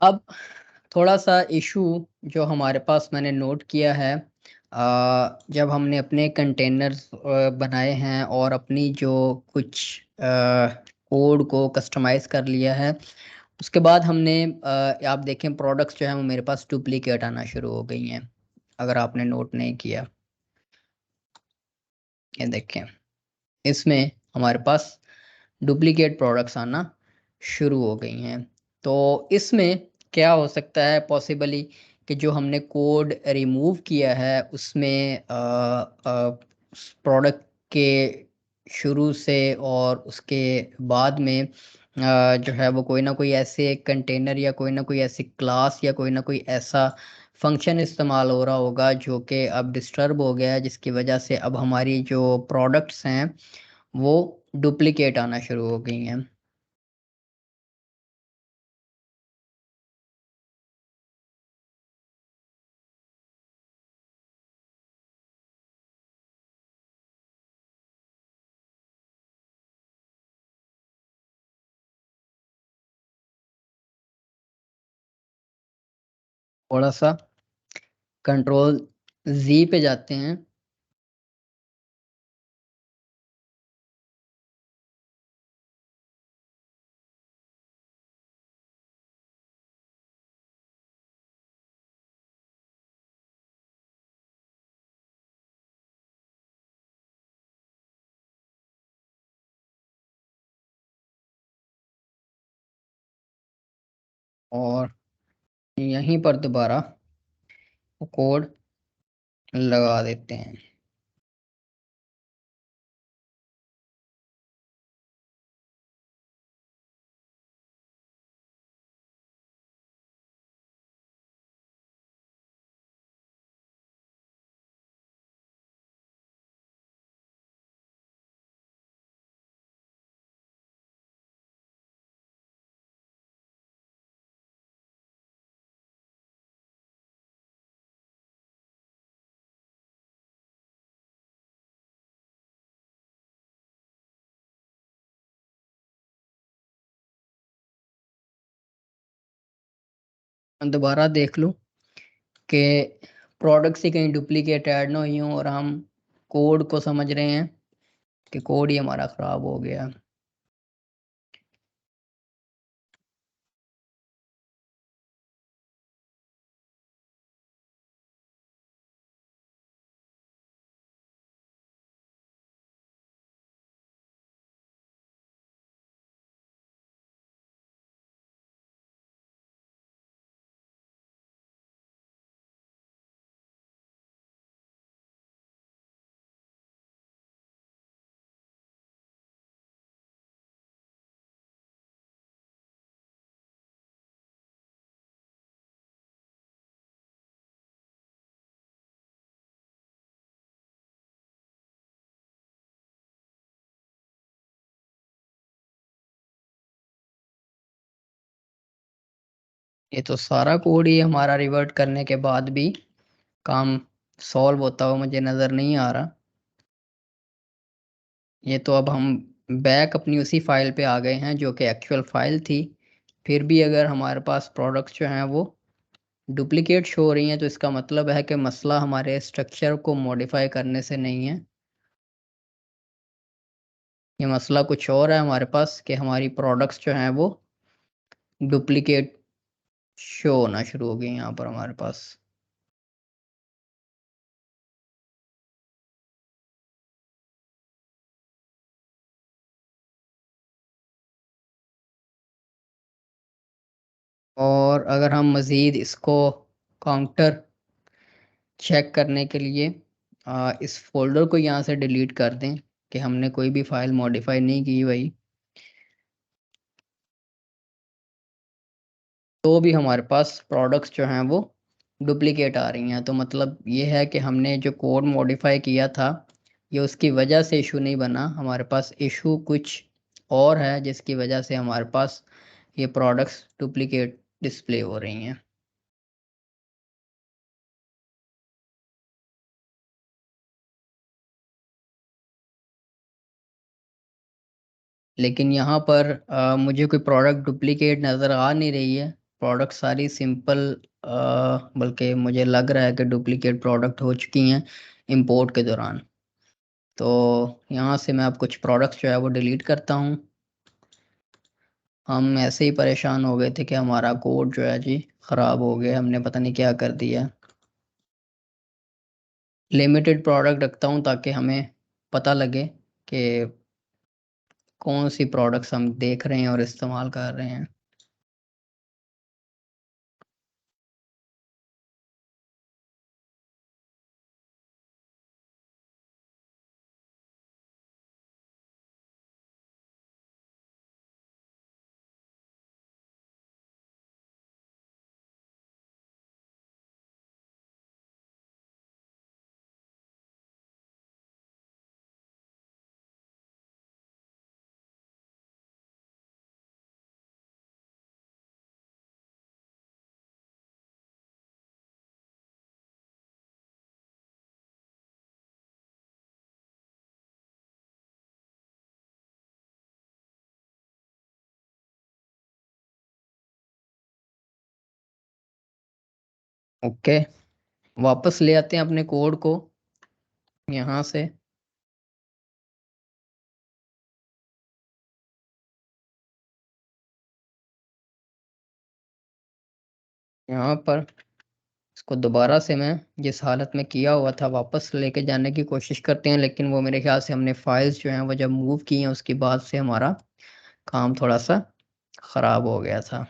अब थोड़ा सा इशू जो हमारे पास मैंने नोट किया है, जब हमने अपने कंटेनर्स बनाए हैं और अपनी जो कुछ कोड को कस्टमाइज कर लिया है, उसके बाद हमने आप देखें प्रोडक्ट्स जो है वो मेरे पास डुप्लीकेट आना शुरू हो गई हैं। अगर आपने नोट नहीं किया, ये देखें इसमें हमारे पास डुप्लीकेट प्रोडक्ट्स आना शुरू हो गई हैं। तो इसमें क्या हो सकता है पॉसिबली कि जो हमने कोड रिमूव किया है उसमें प्रोडक्ट के शुरू से और उसके बाद में जो है वो कोई ना कोई ऐसे कंटेनर या कोई ना कोई ऐसी क्लास या कोई ना कोई ऐसा फंक्शन इस्तेमाल हो रहा होगा जो कि अब डिस्टर्ब हो गया है, जिसकी वजह से अब हमारी जो प्रोडक्ट्स हैं वो डुप्लीकेट आना शुरू हो गई हैं। थोड़ा सा कंट्रोल जी पे जाते हैं और यहीं पर दोबारा वो कोड लगा देते हैं। दोबारा देख लूं कि प्रोडक्ट से कहीं डुप्लीकेट ऐड ना हुई हो और हम कोड को समझ रहे हैं कि कोड ही हमारा खराब हो गया। ये तो सारा कोड ही हमारा रिवर्ट करने के बाद भी काम सॉल्व होता हुआ मुझे नजर नहीं आ रहा। ये तो अब हम बैक अपनी उसी फाइल पे आ गए हैं जो कि एक्चुअल फाइल थी। फिर भी अगर हमारे पास प्रोडक्ट्स जो हैं वो डुप्लीकेट शो हो रही हैं तो इसका मतलब है कि मसला हमारे स्ट्रक्चर को मॉडिफाई करने से नहीं है। ये मसला कुछ और है हमारे पास कि हमारी प्रोडक्ट्स जो हैं वो डुप्लीकेट शो होना शुरू हो गई यहाँ पर हमारे पास। और अगर हम मज़ीद इसको काउंटर चेक करने के लिए इस फोल्डर को यहाँ से डिलीट कर दें कि हमने कोई भी फाइल मॉडिफाई नहीं की भाई, तो भी हमारे पास प्रोडक्ट्स जो हैं वो डुप्लीकेट आ रही हैं। तो मतलब ये है कि हमने जो कोड मॉडिफाई किया था ये उसकी वजह से इशू नहीं बना, हमारे पास इशू कुछ और है जिसकी वजह से हमारे पास ये प्रोडक्ट्स डुप्लीकेट डिस्प्ले हो रही हैं। लेकिन यहाँ पर मुझे कोई प्रोडक्ट डुप्लीकेट नज़र आ नहीं रही है, प्रोडक्ट सारी सिंपल, बल्कि मुझे लग रहा है कि डुप्लीकेट प्रोडक्ट हो चुकी हैं इंपोर्ट के दौरान। तो यहाँ से मैं अब कुछ प्रोडक्ट्स जो है वो डिलीट करता हूँ। हम ऐसे ही परेशान हो गए थे कि हमारा कोड जो है जी ख़राब हो गया, हमने पता नहीं क्या कर दिया। लिमिटेड प्रोडक्ट रखता हूँ ताकि हमें पता लगे कि कौन सी प्रोडक्ट्स हम देख रहे हैं और इस्तेमाल कर रहे हैं। ओके, वापस ले आते हैं अपने कोड को यहाँ से। यहाँ पर इसको दोबारा से मैं जिस हालत में किया हुआ था वापस लेके जाने की कोशिश करते हैं, लेकिन वो मेरे ख्याल से हमने फाइल्स जो हैं वो जब मूव की हैं उसके बाद से हमारा काम थोड़ा सा ख़राब हो गया था।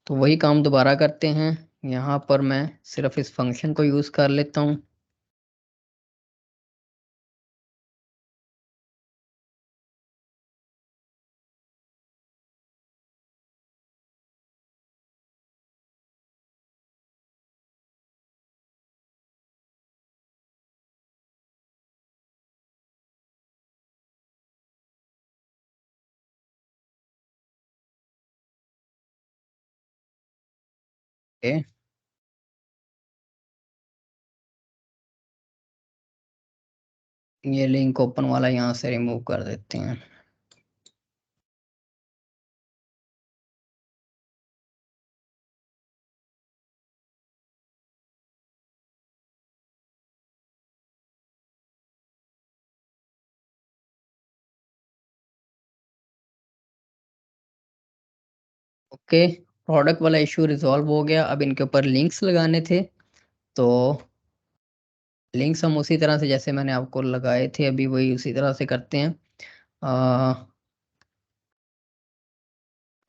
तो वही काम दोबारा करते हैं। यहाँ पर मैं सिर्फ इस फंक्शन को यूज़ कर लेता हूँ। ओके, ये लिंक ओपन वाला यहाँ से रिमूव कर देते हैं। ओके, प्रोडक्ट वाला इशू रिजॉल्व हो गया। अब इनके ऊपर लिंक्स लगाने थे, तो लिंक्स हम उसी तरह से जैसे मैंने आपको लगाए थे अभी वही उसी तरह से करते हैं।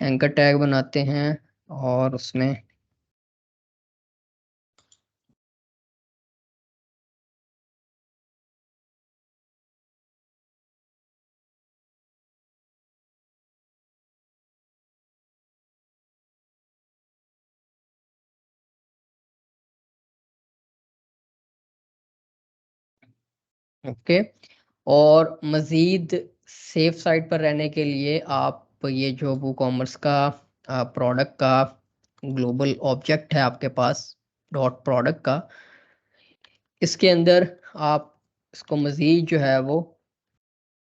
एंकर टैग बनाते हैं और उसमें ओके। और मज़ीद सेफ साइड पर रहने के लिए आप ये जो वो कॉमर्स का प्रोडक्ट का ग्लोबल ऑब्जेक्ट है आपके पास डॉट प्रोडक्ट का, इसके अंदर आप इसको मज़ीद जो है वो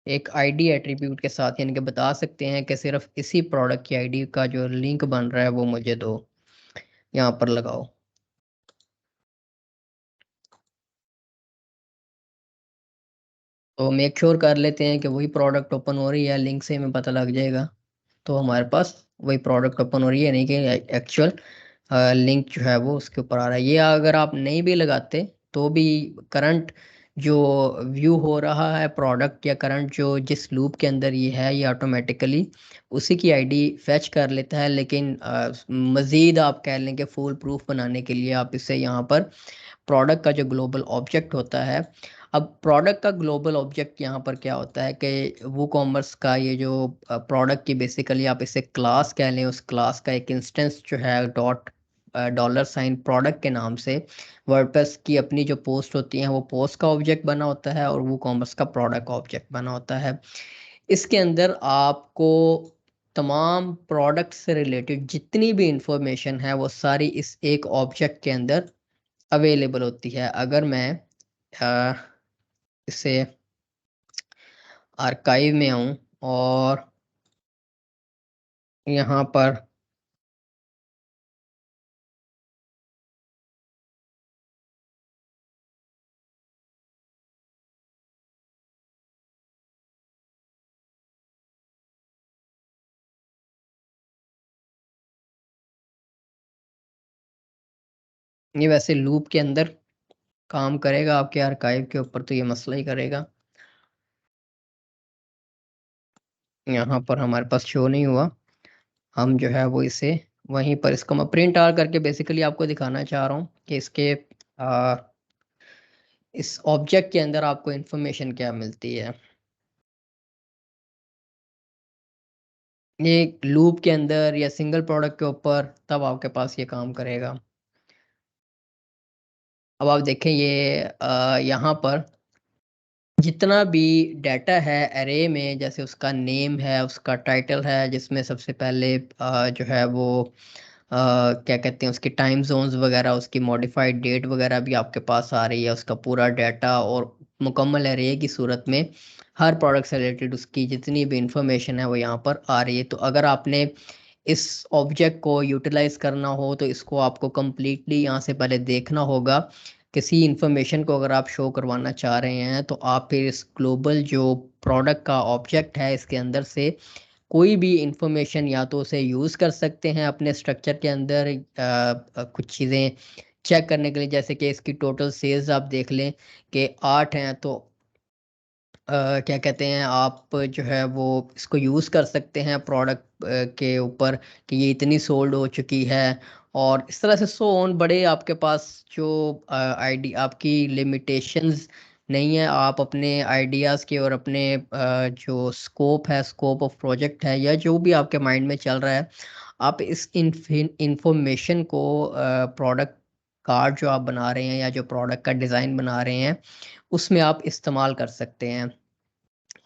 एक आईडी एट्रीब्यूट के साथ, यानी कि बता सकते हैं कि सिर्फ इसी प्रोडक्ट की आईडी का जो लिंक बन रहा है वो मुझे दो, यहाँ पर लगाओ। तो मेक श्योर कर लेते हैं कि वही प्रोडक्ट ओपन हो रही है, लिंक से हमें पता लग जाएगा। तो हमारे पास वही प्रोडक्ट ओपन हो रही है, नहीं कि एक्चुअल लिंक जो है वो उसके ऊपर आ रहा है। ये अगर आप नहीं भी लगाते तो भी करंट जो व्यू हो रहा है प्रोडक्ट, या करंट जो जिस लूप के अंदर ये है, ये ऑटोमेटिकली उसी की आईडी फेच कर लेता है। लेकिन मज़ीद आप कह लें कि फुल प्रूफ बनाने के लिए आप इसे यहाँ पर प्रोडक्ट का जो ग्लोबल ऑब्जेक्ट होता है, अब प्रोडक्ट का ग्लोबल ऑब्जेक्ट यहाँ पर क्या होता है कि वो कॉमर्स का ये जो प्रोडक्ट की बेसिकली आप इसे क्लास कह लें, उस क्लास का एक इंस्टेंस जो है डॉट डॉलर साइन प्रोडक्ट के नाम से वर्डप्रेस की अपनी जो पोस्ट होती हैं वो पोस्ट का ऑब्जेक्ट बना होता है, और वो कॉमर्स का प्रोडक्ट ऑब्जेक्ट बना होता है। इसके अंदर आपको तमाम प्रोडक्ट से रिलेटेड जितनी भी इंफॉर्मेशन है वो सारी इस एक ऑब्जेक्ट के अंदर अवेलेबल होती है। अगर मैं इसे आर्काइव में आऊं और यहाँ पर ये वैसे लूप के अंदर काम करेगा, आपके आर्काइव के ऊपर तो ये मसला ही करेगा। यहाँ पर हमारे पास शो नहीं हुआ, हम जो है वो इसे वहीं पर, इसको मैं प्रिंट आर करके बेसिकली आपको दिखाना चाह रहा हूँ कि इसके इस ऑब्जेक्ट के अंदर आपको इंफॉर्मेशन क्या मिलती है। ये लूप के अंदर या सिंगल प्रोडक्ट के ऊपर तब आपके पास ये काम करेगा। अब आप देखें ये यहाँ पर जितना भी डाटा है एरे में, जैसे उसका नेम है, उसका टाइटल है, जिसमें सबसे पहले जो है वो क्या कहते हैं उसकी टाइम जोन्स वगैरह, उसकी मॉडिफाइड डेट वगैरह भी आपके पास आ रही है, उसका पूरा डाटा और मुकम्मल एरे की सूरत में हर प्रोडक्ट से रिलेटेड उसकी जितनी भी इंफॉर्मेशन है वो यहाँ पर आ रही है। तो अगर आपने इस ऑब्जेक्ट को यूटिलाइज करना हो तो इसको आपको कंप्लीटली यहाँ से पहले देखना होगा। किसी इंफॉर्मेशन को अगर आप शो करवाना चाह रहे हैं तो आप फिर इस ग्लोबल जो प्रोडक्ट का ऑब्जेक्ट है इसके अंदर से कोई भी इंफॉर्मेशन या तो उसे यूज़ कर सकते हैं अपने स्ट्रक्चर के अंदर, कुछ चीज़ें चेक करने के लिए, जैसे कि इसकी टोटल सेल्स आप देख लें कि 8 हैं, तो क्या कहते हैं आप जो है वो इसको यूज़ कर सकते हैं प्रोडक्ट के ऊपर कि ये इतनी सोल्ड हो चुकी है। और इस तरह से सो ऑन बड़े आपके पास जो आईडी आपकी लिमिटेशंस नहीं है, आप अपने आइडियाज़ के और अपने जो स्कोप है, स्कोप ऑफ प्रोजेक्ट है, या जो भी आपके माइंड में चल रहा है, आप इस इंफॉर्मेशन को प्रोडक्ट कार्ड जो आप बना रहे हैं या जो प्रोडक्ट का डिज़ाइन बना रहे हैं उसमें आप इस्तेमाल कर सकते हैं।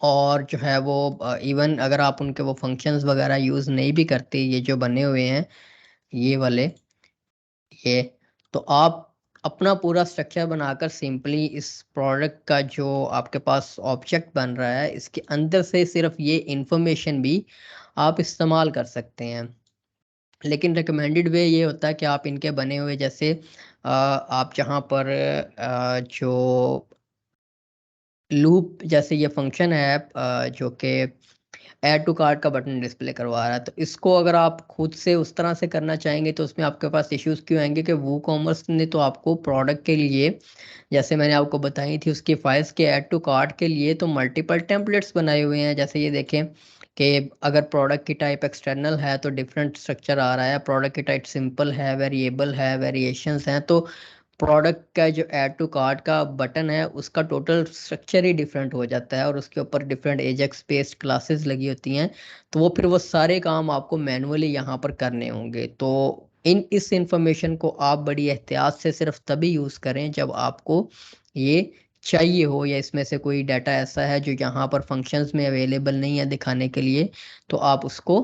और जो है वो इवन अगर आप उनके वो फंक्शंस वगैरह यूज़ नहीं भी करते, ये जो बने हुए हैं ये वाले, ये, तो आप अपना पूरा स्ट्रक्चर बनाकर सिंपली इस प्रोडक्ट का जो आपके पास ऑब्जेक्ट बन रहा है इसके अंदर से सिर्फ ये इंफॉर्मेशन भी आप इस्तेमाल कर सकते हैं। लेकिन रिकमेंडेड वे ये होता है कि आप इनके बने हुए जैसे आप जहाँ पर जो लूप जैसे ये फंक्शन है जो कि ऐड टू कार्ट का बटन डिस्प्ले करवा रहा है, तो इसको अगर आप खुद से उस तरह से करना चाहेंगे तो उसमें आपके पास इश्यूज क्यों आएंगे कि वो कॉमर्स ने तो आपको प्रोडक्ट के लिए, जैसे मैंने आपको बताई थी उसकी फाइल्स के ऐड टू कार्ट के लिए तो मल्टीपल टेम्पलेट्स बनाए हुए हैं। जैसे ये देखें कि अगर प्रोडक्ट की टाइप एक्सटर्नल है तो डिफरेंट स्ट्रक्चर आ रहा है, प्रोडक्ट की टाइप सिंपल है, वेरिएबल है, वेरिएशंस हैं, तो प्रोडक्ट का जो ऐड टू कार्ट का बटन है उसका टोटल स्ट्रक्चर ही डिफरेंट हो जाता है, और उसके ऊपर डिफरेंट एजेक्स बेस्ड क्लासेस लगी होती हैं। तो वो फिर वो सारे काम आपको मैनुअली यहाँ पर करने होंगे। तो इस इंफॉर्मेशन को आप बड़ी एहतियात से सिर्फ तभी यूज़ करें जब आपको ये चाहिए हो, या इसमें से कोई डाटा ऐसा है जो यहाँ पर फंक्शंस में अवेलेबल नहीं है दिखाने के लिए, तो आप उसको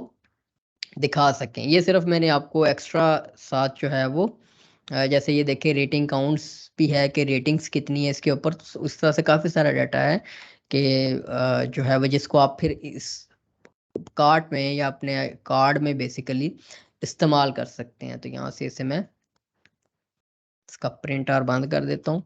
दिखा सकें। ये सिर्फ मैंने आपको एक्स्ट्रा साथ जो है वो जैसे ये देखिए रेटिंग काउंट्स भी है कि रेटिंग्स कितनी है इसके ऊपर, तो उस तरह से काफ़ी सारा डाटा है कि जो है वो जिसको आप फिर इस कार्ट में या अपने कार्ड में बेसिकली इस्तेमाल कर सकते हैं। तो यहाँ से इसे मैं इसका प्रिंट आर बंद कर देता हूँ।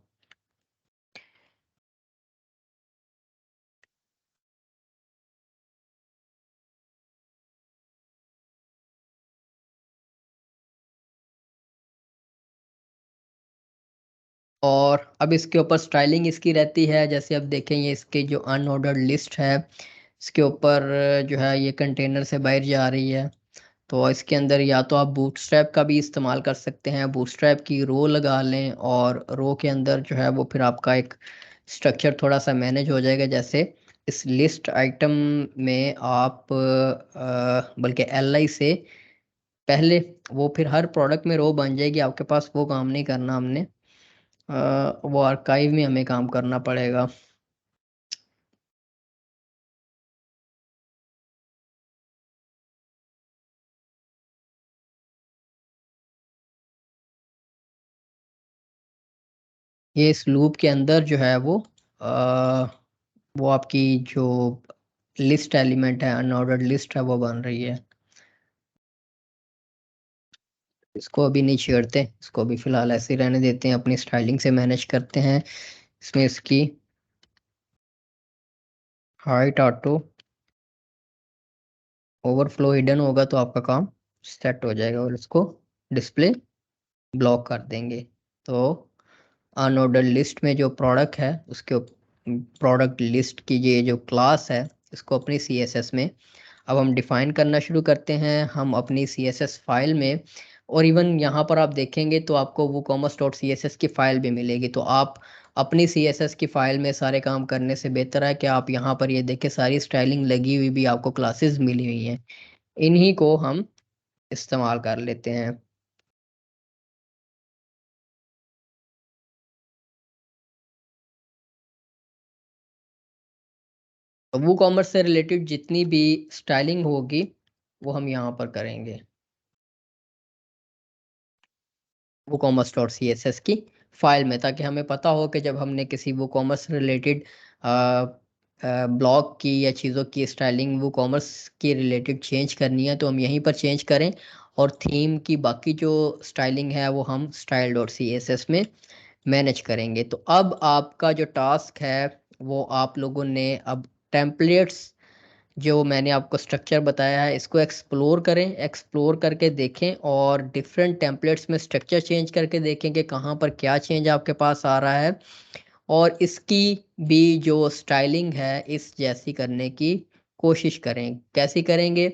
और अब इसके ऊपर स्टाइलिंग इसकी रहती है, जैसे अब देखें ये इसके जो अनऑर्डर्ड लिस्ट है इसके ऊपर जो है ये कंटेनर से बाहर जा रही है। तो इसके अंदर या तो आप बूटस्ट्रैप का भी इस्तेमाल कर सकते हैं, बूटस्ट्रैप की रो लगा लें और रो के अंदर जो है वो फिर आपका एक स्ट्रक्चर थोड़ा सा मैनेज हो जाएगा। जैसे इस लिस्ट आइटम में आप बल्कि एल से पहले वो फिर हर प्रोडक्ट में रो बन जाएगी आपके पास, वो काम नहीं करना हमने, वो आर्काइव में हमें काम करना पड़ेगा। ये इस लूप के अंदर जो है वो आपकी जो लिस्ट एलिमेंट है, अनऑर्डर्ड लिस्ट है, वो बन रही है। इसको अभी नहीं छेड़ते, इसको अभी फिलहाल ऐसे ही रहने देते हैं, अपनी स्टाइलिंग से मैनेज करते हैं। इसमें इसकी हाइट ऑटो ओवरफ्लो हिडन होगा तो आपका काम सेट हो जाएगा और इसको डिस्प्ले ब्लॉक कर देंगे। तो अनऑर्डर लिस्ट में जो प्रोडक्ट है उसके प्रोडक्ट लिस्ट की ये जो क्लास है इसको अपनी CSS में अब हम डिफाइन करना शुरू करते हैं। हम अपनी CSS फाइल में, और इवन यहाँ पर आप देखेंगे तो आपको woocommerce.css की फाइल भी मिलेगी। तो आप अपनी CSS की फाइल में सारे काम करने से बेहतर है कि आप यहाँ पर ये देखें सारी स्टाइलिंग लगी हुई भी आपको क्लासेस मिली हुई हैं, इन्हीं को हम इस्तेमाल कर लेते हैं। तो WooCommerce से रिलेटेड जितनी भी स्टाइलिंग होगी वो हम यहाँ पर करेंगे woocommerce.css की फाइल में, ताकि हमें पता हो कि जब हमने किसी WooCommerce रिलेटेड ब्लॉग की या चीज़ों की स्टाइलिंग WooCommerce की रिलेटेड चेंज करनी है तो हम यहीं पर चेंज करें, और थीम की बाकी जो स्टाइलिंग है वो हम style.css में मैनेज करेंगे। तो अब आपका जो टास्क है वो आप लोगों ने अब टेम्पलेट्स जो मैंने आपको स्ट्रक्चर बताया है इसको एक्सप्लोर करें, एक्सप्लोर करके देखें और डिफरेंट टेम्पलेट्स में स्ट्रक्चर चेंज करके देखें कि कहाँ पर क्या चेंज आपके पास आ रहा है, और इसकी भी जो स्टाइलिंग है इस जैसी करने की कोशिश करें। कैसी करेंगे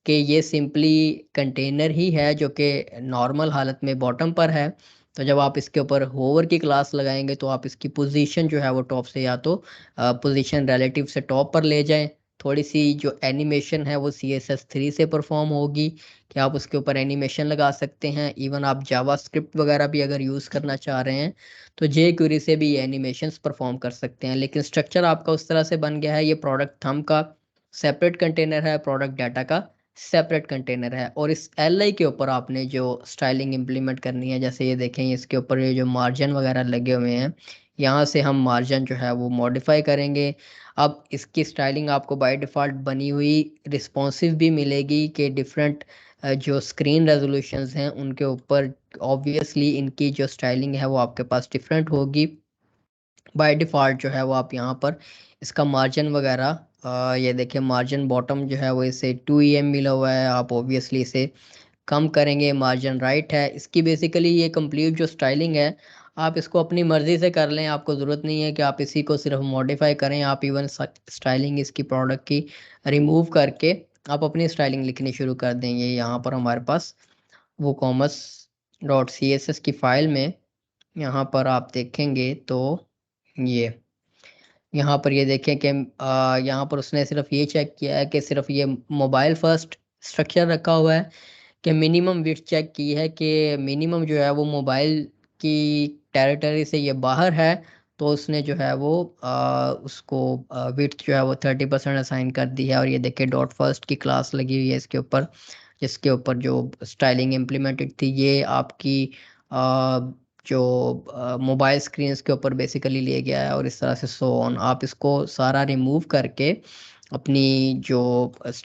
कि ये सिंपली कंटेनर ही है जो कि नॉर्मल हालत में बॉटम पर है। तो जब आप इसके ऊपर होवर की क्लास लगाएंगे तो आप इसकी पोजीशन जो है वो टॉप से या तो पोजीशन रिलेटिव से टॉप पर ले जाएं। थोड़ी सी जो एनिमेशन है वो CSS3 से परफॉर्म होगी कि आप उसके ऊपर एनिमेशन लगा सकते हैं। इवन आप जावास्क्रिप्ट वगैरह भी अगर यूज़ करना चाह रहे हैं तो jQuery से भी ये एनिमेशंस परफॉर्म कर सकते हैं। लेकिन स्ट्रक्चर आपका उस तरह से बन गया है, ये प्रोडक्ट थंब का सेपरेट कंटेनर है, प्रोडक्ट डाटा का सेपरेट कंटेनर है, और इस LI के ऊपर आपने जो स्टाइलिंग इंप्लीमेंट करनी है, जैसे ये देखें इसके ऊपर ये जो मार्जिन वगैरह लगे हुए हैं, यहाँ से हम मार्जिन जो है वो मॉडिफाई करेंगे। अब इसकी स्टाइलिंग आपको बाय डिफ़ॉल्ट बनी हुई रिस्पॉन्सिव भी मिलेगी कि डिफरेंट जो स्क्रीन रेजोल्यूशंस हैं उनके ऊपर ऑब्वियसली इनकी जो स्टाइलिंग है वो आपके पास डिफरेंट होगी। बाय डिफ़ॉल्ट जो है वो आप यहाँ पर इसका मार्जिन वगैरह ये देखिए मार्जिन बॉटम जो है वो इसे 2 EM मिला हुआ है, आप ऑब्वियसली इसे कम करेंगे। मार्जिन राइट है, इसकी बेसिकली ये कंप्लीट जो स्टाइलिंग है आप इसको अपनी मर्ज़ी से कर लें, आपको ज़रूरत नहीं है कि आप इसी को सिर्फ मॉडिफाई करें। आप इवन स्टाइलिंग इसकी प्रोडक्ट की रिमूव करके आप अपनी स्टाइलिंग लिखनी शुरू कर देंगे। यहाँ पर हमारे पास woocommerce.css की फ़ाइल में यहाँ पर आप देखेंगे तो ये यहाँ पर ये देखें कि यहाँ पर उसने सिर्फ ये चेक किया है कि सिर्फ ये मोबाइल फर्स्ट स्ट्रक्चर रखा हुआ है, कि मिनिमम विड्थ चेक की है कि मिनिमम जो है वो मोबाइल की टेरिटरी से ये बाहर है। तो उसने जो है वो उसको विड्थ जो है वो 30% असाइन कर दी है। और ये देखिए डॉट फर्स्ट की क्लास लगी हुई है इसके ऊपर, जिसके ऊपर जो स्टाइलिंग इम्प्लीमेंटेड थी। ये आपकी जो मोबाइल स्क्रीन्स के ऊपर बेसिकली ले गया है, और इस तरह से सो ऑन। आप इसको सारा रिमूव करके अपनी जो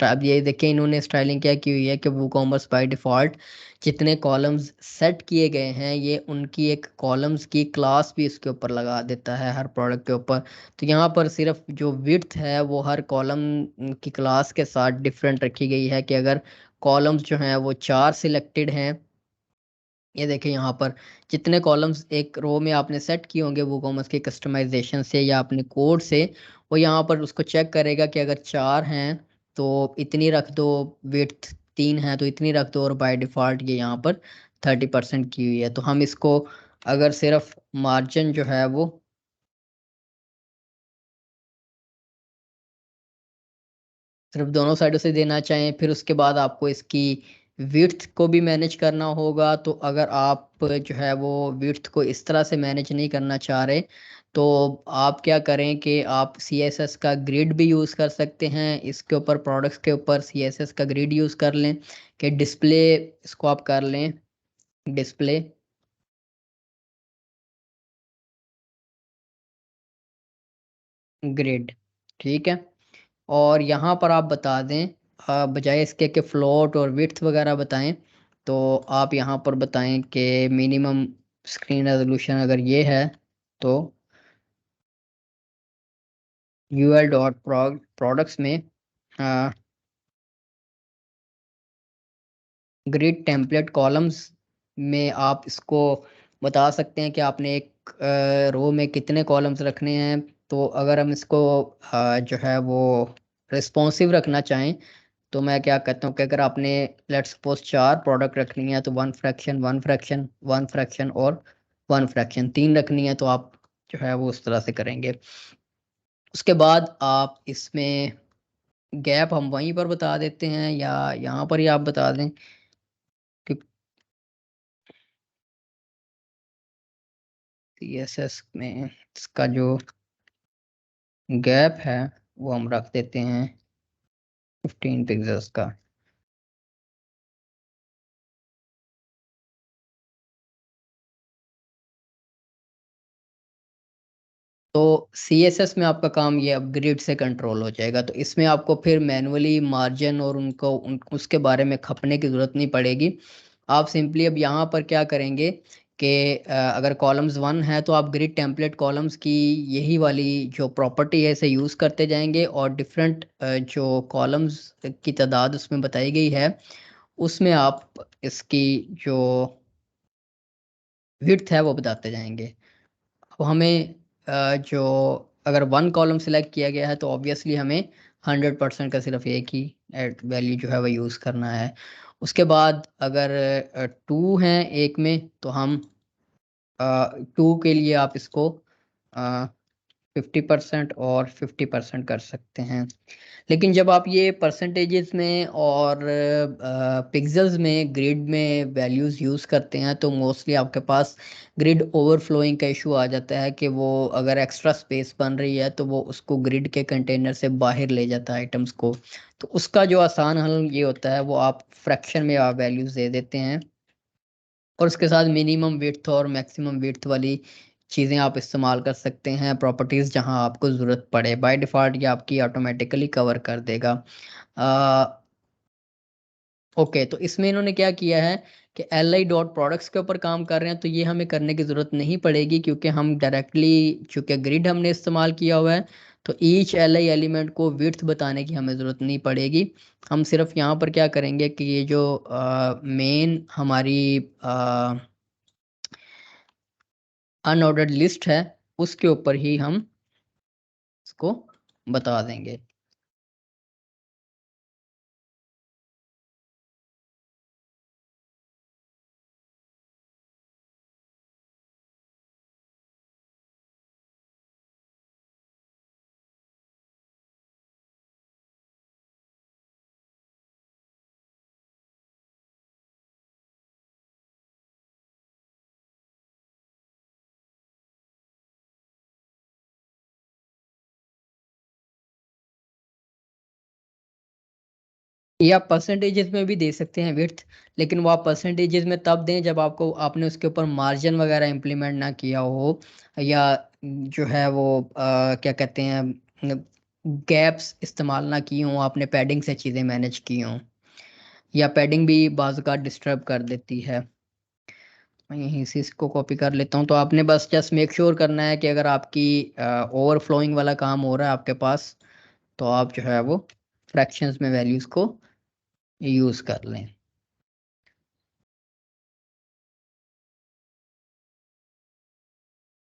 अब ये देखें इन्होंने स्टाइलिंग क्या की हुई है कि वो कॉमर्स बाय डिफ़ॉल्ट जितने कॉलम्स सेट किए गए हैं ये उनकी एक कॉलम्स की क्लास भी इसके ऊपर लगा देता है हर प्रोडक्ट के ऊपर। तो यहाँ पर सिर्फ जो विड्थ है वो हर कॉलम की क्लास के साथ डिफरेंट रखी गई है कि अगर कॉलम्स जो हैं वो 4 सिलेक्टेड हैं, ये देखें यहाँ पर जितने कॉलम्स एक रो में आपने सेट किए होंगे वो कॉमर्स के कस्टमाइजेशन से या अपने कोड से, वो यहाँ पर उसको चेक करेगा कि अगर 4 हैं तो इतनी रख दो, विड्थ 3 है तो इतनी रख दो, और बाय डिफ़ॉल्ट ये यहाँ पर 30% की हुई है। तो हम इसको अगर सिर्फ मार्जिन जो है वो सिर्फ दोनों साइडों से देना चाहें, फिर उसके बाद आपको इसकी विड्थ को भी मैनेज करना होगा। तो अगर आप जो है वो विड्थ को इस तरह से मैनेज नहीं करना चाह रहे तो आप क्या करें कि आप CSS का ग्रिड भी यूज़ कर सकते हैं। इसके ऊपर प्रोडक्ट्स के ऊपर CSS का ग्रिड यूज़ कर लें कि डिस्प्ले, इसको आप कर लें डिस्प्ले ग्रिड, ठीक है। और यहाँ पर आप बता दें बजाय इसके कि फ्लोट और विड्थ वगैरह बताएं, तो आप यहाँ पर बताएं कि मिनिमम स्क्रीन रेजोल्यूशन अगर ये है तो यूएल डॉट प्रोडक्ट्स में ग्रिड टेम्पलेट कॉलम्स में आप इसको बता सकते हैं कि आपने एक रो में कितने कॉलम्स रखने हैं। तो अगर हम इसको जो है वो रिस्पॉन्सिव रखना चाहें तो मैं क्या कहता हूँ कि अगर आपने लेट्स सपोज 4 प्रोडक्ट रखनी है तो 1 फ्रैक्शन 1 फ्रैक्शन 1 फ्रैक्शन और 1 फ्रैक्शन 3 रखनी है, तो आप जो है वो उस तरह से करेंगे। उसके बाद आप इसमें गैप हम वहीं पर बता देते हैं या यहाँ पर ही आप बता दें कि CSS में इसका जो गैप है वो हम रख देते हैं 15 पिक्सल्स का। तो CSS में आपका काम ये अपग्रेड से कंट्रोल हो जाएगा, तो इसमें आपको फिर मैनुअली मार्जिन और उसके बारे में खपने की ज़रूरत नहीं पड़ेगी। आप सिंपली अब यहाँ पर क्या करेंगे कि अगर कॉलम्स 1 है तो आप ग्रिड टेम्पलेट कॉलम्स की यही वाली जो प्रॉपर्टी है इसे यूज़ करते जाएंगे, और डिफरेंट जो कॉलम्स की तादाद उसमें बताई गई है उसमें आप इसकी जो विड्थ है वो बताते जाएंगे। अब हमें जो अगर 1 कॉलम सिलेक्ट किया गया है तो ऑब्वियसली हमें 100% का सिर्फ एक ही वैल्यू जो है वो यूज़ करना है। उसके बाद अगर 2 हैं एक में तो हम 2 के लिए आप इसको 50% और 50% कर सकते हैं। लेकिन जब आप ये परसेंटेजेस में और पिक्सेल्स में ग्रिड में वैल्यूज़ यूज़ करते हैं तो मोस्टली आपके पास ग्रिड ओवरफ्लोइंग का इशू आ जाता है कि वो अगर एक्स्ट्रा स्पेस बन रही है तो वो उसको ग्रिड के कंटेनर से बाहर ले जाता है आइटम्स को। तो उसका जो आसान हल ये होता है वो आप फ्रैक्शन में आप वैल्यूज़ दे देते हैं, और उसके साथ मिनिमम विड्थ और मैक्सिमम विड्थ वाली चीज़ें आप इस्तेमाल कर सकते हैं प्रॉपर्टीज़ जहां आपको ज़रूरत पड़े। बाय डिफ़ॉल्ट ये आपकी ऑटोमेटिकली कवर कर देगा। ओके, तो इसमें इन्होंने क्या किया है कि li डॉट प्रोडक्ट्स के ऊपर काम कर रहे हैं, तो ये हमें करने की ज़रूरत नहीं पड़ेगी क्योंकि हम डायरेक्टली चूँकि ग्रिड हमने इस्तेमाल किया हुआ है तो ईच li एलिमेंट को विड्थ बताने की हमें ज़रूरत नहीं पड़ेगी। हम सिर्फ यहाँ पर क्या करेंगे कि ये जो मेन हमारी अनऑर्डर्ड लिस्ट है उसके ऊपर ही हम इसको बता देंगे। ये आप परसेंटेजेस में भी दे सकते हैं विड्थ, लेकिन वो आप परसेंटेजेस में तब दें जब आपने उसके ऊपर मार्जिन वगैरह इम्प्लीमेंट ना किया हो, या जो है वो क्या कहते हैं, गैप्स इस्तेमाल ना की हों, आपने पैडिंग से चीज़ें मैनेज की हों, या पैडिंग भी बाज़ का डिस्टर्ब कर देती है। मैं यहीं से इसको कॉपी कर लेता हूँ। तो आपने बस जस्ट मेक श्योर करना है कि अगर आपकी ओवरफ्लोइंग वाला काम हो रहा है आपके पास, तो आप जो है वो फ्रैक्शंस में वैल्यूज़ को यूज़ कर लें।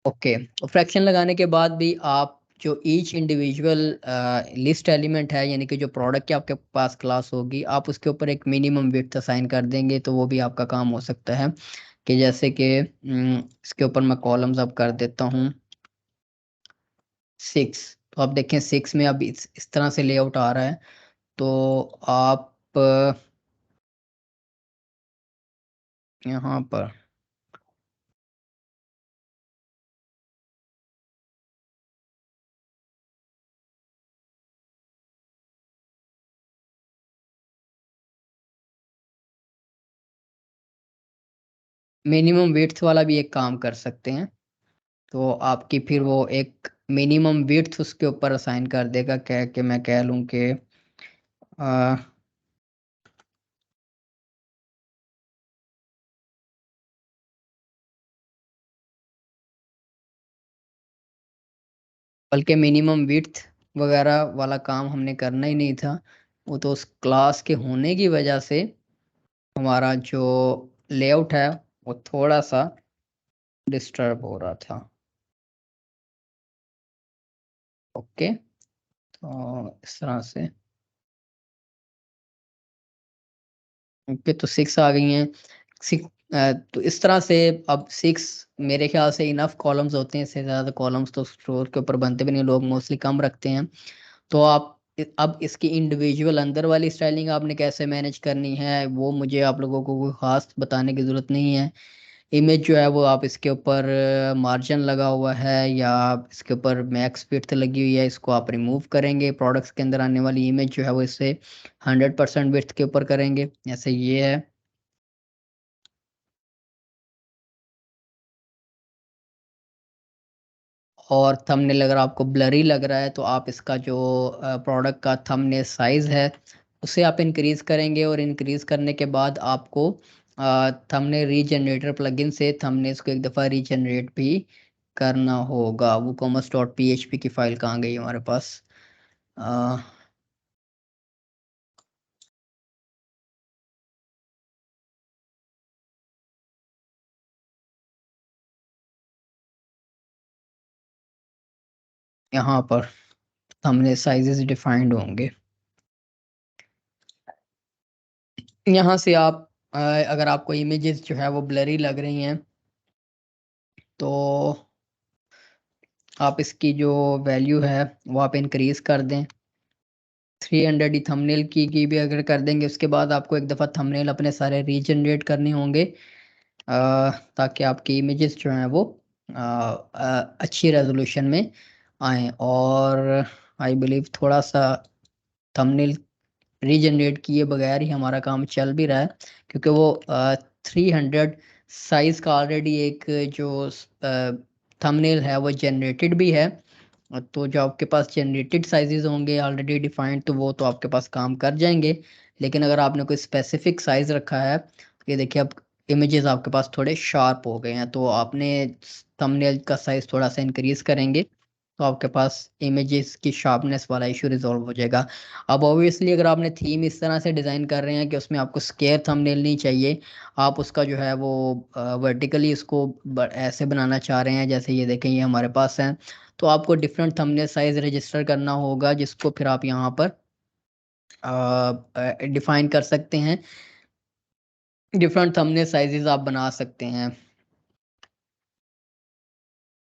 ओके, तो फ्रैक्शन लगाने के बाद भी आप जो ईच इंडिविजुअल लिस्ट एलिमेंट है, यानी कि जो प्रोडक्ट की आपके पास क्लास होगी, आप उसके ऊपर एक मिनिमम विड्थ असाइन कर देंगे, तो वो भी आपका काम हो सकता है। कि जैसे कि इसके ऊपर मैं कॉलम्स अब कर देता हूँ 6। तो आप देखें 6 में अब इस तरह से लेआउट आ रहा है। तो आप यहाँ पर मिनिमम विड्थ वाला भी एक काम कर सकते हैं। तो आपकी फिर वो एक मिनिमम विड्थ उसके ऊपर असाइन कर देगा, कह के मैं कह लूँ कि बल्कि मिनिमम विड्थ वगैरह वाला काम हमने करना ही नहीं था। वो तो उस क्लास के होने की वजह से हमारा जो लेआउट है वो थोड़ा सा डिस्टर्ब हो रहा था। ओके, तो इस तरह से ओके, तो 6 आ गई हैं। 6, तो इस तरह से अब 6 मेरे ख्याल से इनफ कॉलम्स होते हैं। इससे ज़्यादा कॉलम्स तो स्टोर के ऊपर बनते भी नहीं, लोग मोस्टली कम रखते हैं। तो आप अब इसकी इंडिविजुअल अंदर वाली स्टाइलिंग आपने कैसे मैनेज करनी है, वो मुझे आप लोगों को कोई खास बताने की ज़रूरत नहीं है। इमेज जो है वो आप इसके ऊपर मार्जिन लगा हुआ है या इसके ऊपर मैक्स विड्थ लगी हुई है, इसको आप रिमूव करेंगे। प्रोडक्ट्स के अंदर आने वाली इमेज जो है वो इससे 100% विड्थ के ऊपर करेंगे, जैसे ये है। और थंबनेल अगर आपको ब्लरी लग रहा है, तो आप इसका जो प्रोडक्ट का थंबनेल साइज है उसे आप इंक्रीज करेंगे, और इंक्रीज करने के बाद आपको थंबनेल रीजनरेटर प्लगइन से थंबनेल्स को एक दफ़ा रीजनरेट भी करना होगा। वो commerce.php की फाइल कहाँ गई हमारे पास? अ, यहाँ पर थंबनेल साइजेस डिफाइंड होंगे। यहाँ से आप अगर आपको इमेजेस जो है वो ब्लरी लग रही हैं, तो आप इसकी जो वैल्यू है वो आप इंक्रीज कर दें। 300 ही थंबनेल की भी अगर कर देंगे, उसके बाद आपको एक दफ़ा थंबनेल अपने सारे रीजनरेट करने होंगे, ताकि आपकी इमेजेस जो हैं वो अच्छी रेजोल्यूशन में आए। और आई बिलीव थोड़ा सा थंबनेल रीजनरेट किए बगैर ही हमारा काम चल भी रहा है, क्योंकि वो 300 साइज का ऑलरेडी एक जो थंबनेल है वो जनरेटेड भी है। तो जो आपके पास जनरेटेड साइजेस होंगे ऑलरेडी डिफाइंड, तो वो तो आपके पास काम कर जाएंगे। लेकिन अगर आपने कोई स्पेसिफिक साइज रखा है, ये देखिए अब इमेजेस आपके पास थोड़े शार्प हो गए हैं, तो आपने थंबनेल का साइज थोड़ा सा इंक्रीज करेंगे, तो आपके पास इमेजेस की शार्पनेस वाला इशू रिजॉल्व हो जाएगा। अब ऑब्वियसली अगर आपने थीम इस तरह से डिज़ाइन कर रहे हैं कि उसमें आपको स्क्वायर थंबनेल नहीं चाहिए, आप उसका जो है वो वर्टिकली इसको ऐसे बनाना चाह रहे हैं, जैसे ये देखें ये हमारे पास है, तो आपको डिफरेंट थंबनेल साइज रजिस्टर करना होगा, जिसको फिर आप यहाँ पर डिफाइन कर सकते हैं। डिफरेंट थंबनेल साइजेस आप बना सकते हैं।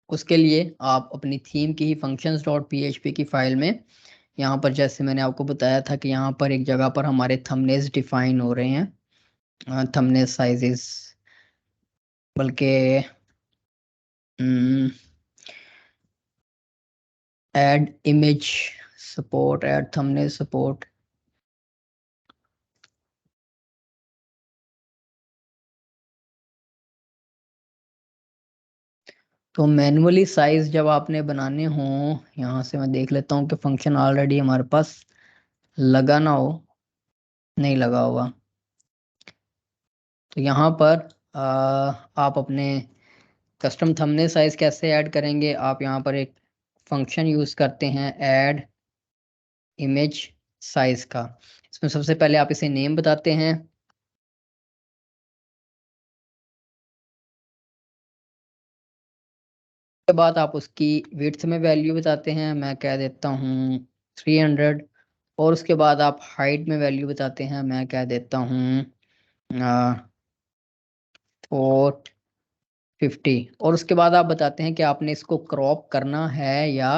उसके लिए आप अपनी थीम की ही functions.php की फाइल में, यहाँ पर जैसे मैंने आपको बताया था कि यहाँ पर एक जगह पर हमारे थंबनेल्स डिफाइन हो रहे हैं, थंबनेल साइजेस, बल्कि add image support, add thumbnail support, तो मैनुअली साइज जब आपने बनाने हो, यहाँ से मैं देख लेता हूँ कि फंक्शन ऑलरेडी हमारे पास लगा ना हो, नहीं लगा होगा। तो यहाँ पर आप अपने कस्टम थंबनेल साइज कैसे ऐड करेंगे, आप यहाँ पर एक फंक्शन यूज करते हैं ऐड इमेज साइज का। इसमें सबसे पहले आप इसे नेम बताते हैं, के बाद आप उसकी विड्थ में वैल्यू बताते हैं, मैं कह देता हूँ 300। और उसके बाद आप हाइट में वैल्यू बताते हैं, मैं कह देता हूँ 450। और उसके बाद आप बताते हैं कि आपने इसको क्रॉप करना है या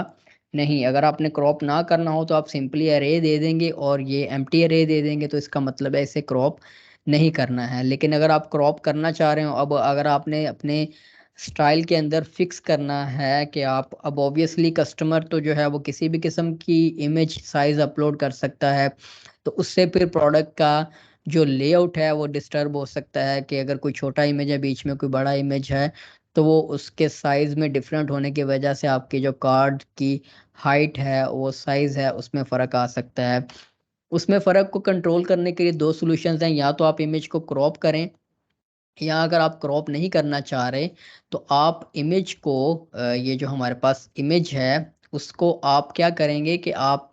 नहीं। अगर आपने क्रॉप ना करना हो तो आप सिंपली अरे दे देंगे और ये एम्प्टी अरे दे देंगे, तो इसका मतलब है इसे क्रॉप नहीं करना है। लेकिन अगर आप क्रॉप करना चाह रहे हो, अब अगर आपने अपने स्टाइल के अंदर फिक्स करना है कि आप, अब ऑब्वियसली कस्टमर तो जो है वो किसी भी किस्म की इमेज साइज अपलोड कर सकता है, तो उससे फिर प्रोडक्ट का जो लेआउट है वो डिस्टर्ब हो सकता है कि अगर कोई छोटा इमेज है, बीच में कोई बड़ा इमेज है, तो वो उसके साइज में डिफरेंट होने की वजह से आपकी जो कार्ड की हाइट है, वो साइज है, उसमें फ़र्क आ सकता है। उसमें फ़र्क को कंट्रोल करने के लिए दो सॉल्यूशंस हैं, या तो आप इमेज को क्रॉप करें, या अगर आप क्रॉप नहीं करना चाह रहे तो आप इमेज को ये जो हमारे पास इमेज है उसको आप क्या करेंगे कि आप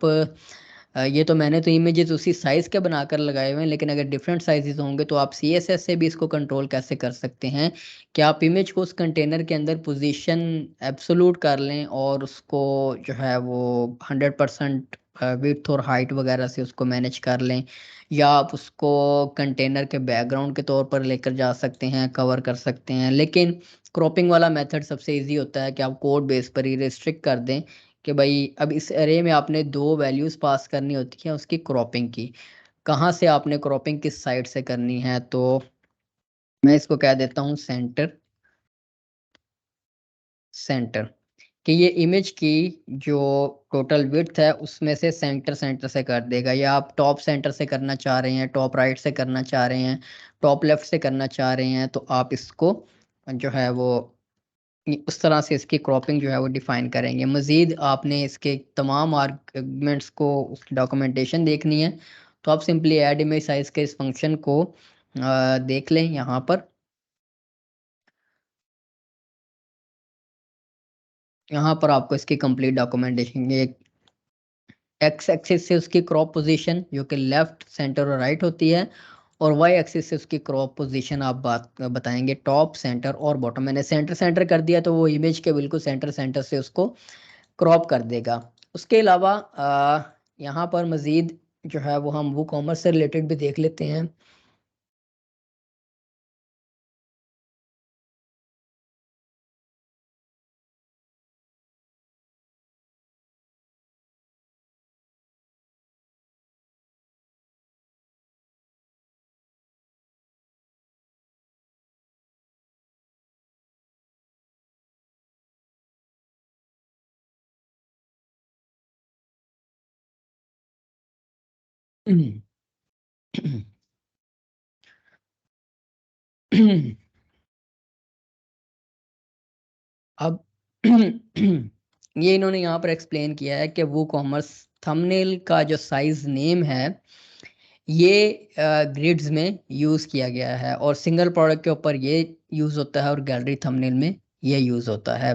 ये तो मैंने तो इमेजेस उसी साइज के बनाकर लगाए हुए हैं, लेकिन अगर डिफरेंट साइजेस होंगे तो आप CSS से भी इसको कंट्रोल कैसे कर सकते हैं कि आप इमेज को उस कंटेनर के अंदर पोजीशन एब्सोल्यूट कर लें और उसको जो है वो 100% विड्थ और हाइट वगैरह से उसको मैनेज कर लें, या आप उसको कंटेनर के बैकग्राउंड के तौर पर लेकर जा सकते हैं, कवर कर सकते हैं। लेकिन क्रॉपिंग वाला मेथड सबसे इजी होता है कि आप कोड बेस पर ही रिस्ट्रिक्ट कर दें कि भाई अब इस अरे में आपने दो वैल्यूज पास करनी होती है उसकी क्रॉपिंग की, कहाँ से आपने क्रॉपिंग किस साइड से करनी है। तो मैं इसको कह देता हूँ सेंटर सेंटर, कि ये इमेज की जो टोटल विड्थ है उसमें से सेंटर सेंटर से कर देगा, या आप टॉप सेंटर से करना चाह रहे हैं, टॉप राइट से करना चाह रहे हैं, टॉप लेफ्ट से करना चाह रहे हैं, तो आप इसको जो है वो उस तरह से इसकी क्रॉपिंग जो है वो डिफाइन करेंगे। मजीद आपने इसके तमाम आर्गुमेंट्स को, उसकी डॉक्यूमेंटेशन देखनी है तो आप सिंपली ऐड इमेज साइज के इस फंक्शन को देख लें। यहाँ पर आपको इसकी कंप्लीट डॉक्यूमेंटेशन, ये एक्स एक्सिस से उसकी क्रॉप पोजीशन जो कि लेफ्ट सेंटर और राइट होती है, और वाई एक्सिस से उसकी क्रॉप पोजीशन आप बात बताएंगे टॉप सेंटर और बॉटम। मैंने सेंटर सेंटर कर दिया तो वो इमेज के बिल्कुल सेंटर सेंटर से उसको क्रॉप कर देगा। उसके अलावा यहाँ पर मज़ीद जो है वो हम वो कॉमर्स से रिलेटेड भी देख लेते हैं। अब ये इन्होंने यहाँ पर एक्सप्लेन किया है कि वो कॉमर्स थंबनेल का जो साइज नेम है ये ग्रिड्स में यूज किया गया है, और सिंगल प्रोडक्ट के ऊपर ये यूज होता है और गैलरी थंबनेल में ये यूज होता है।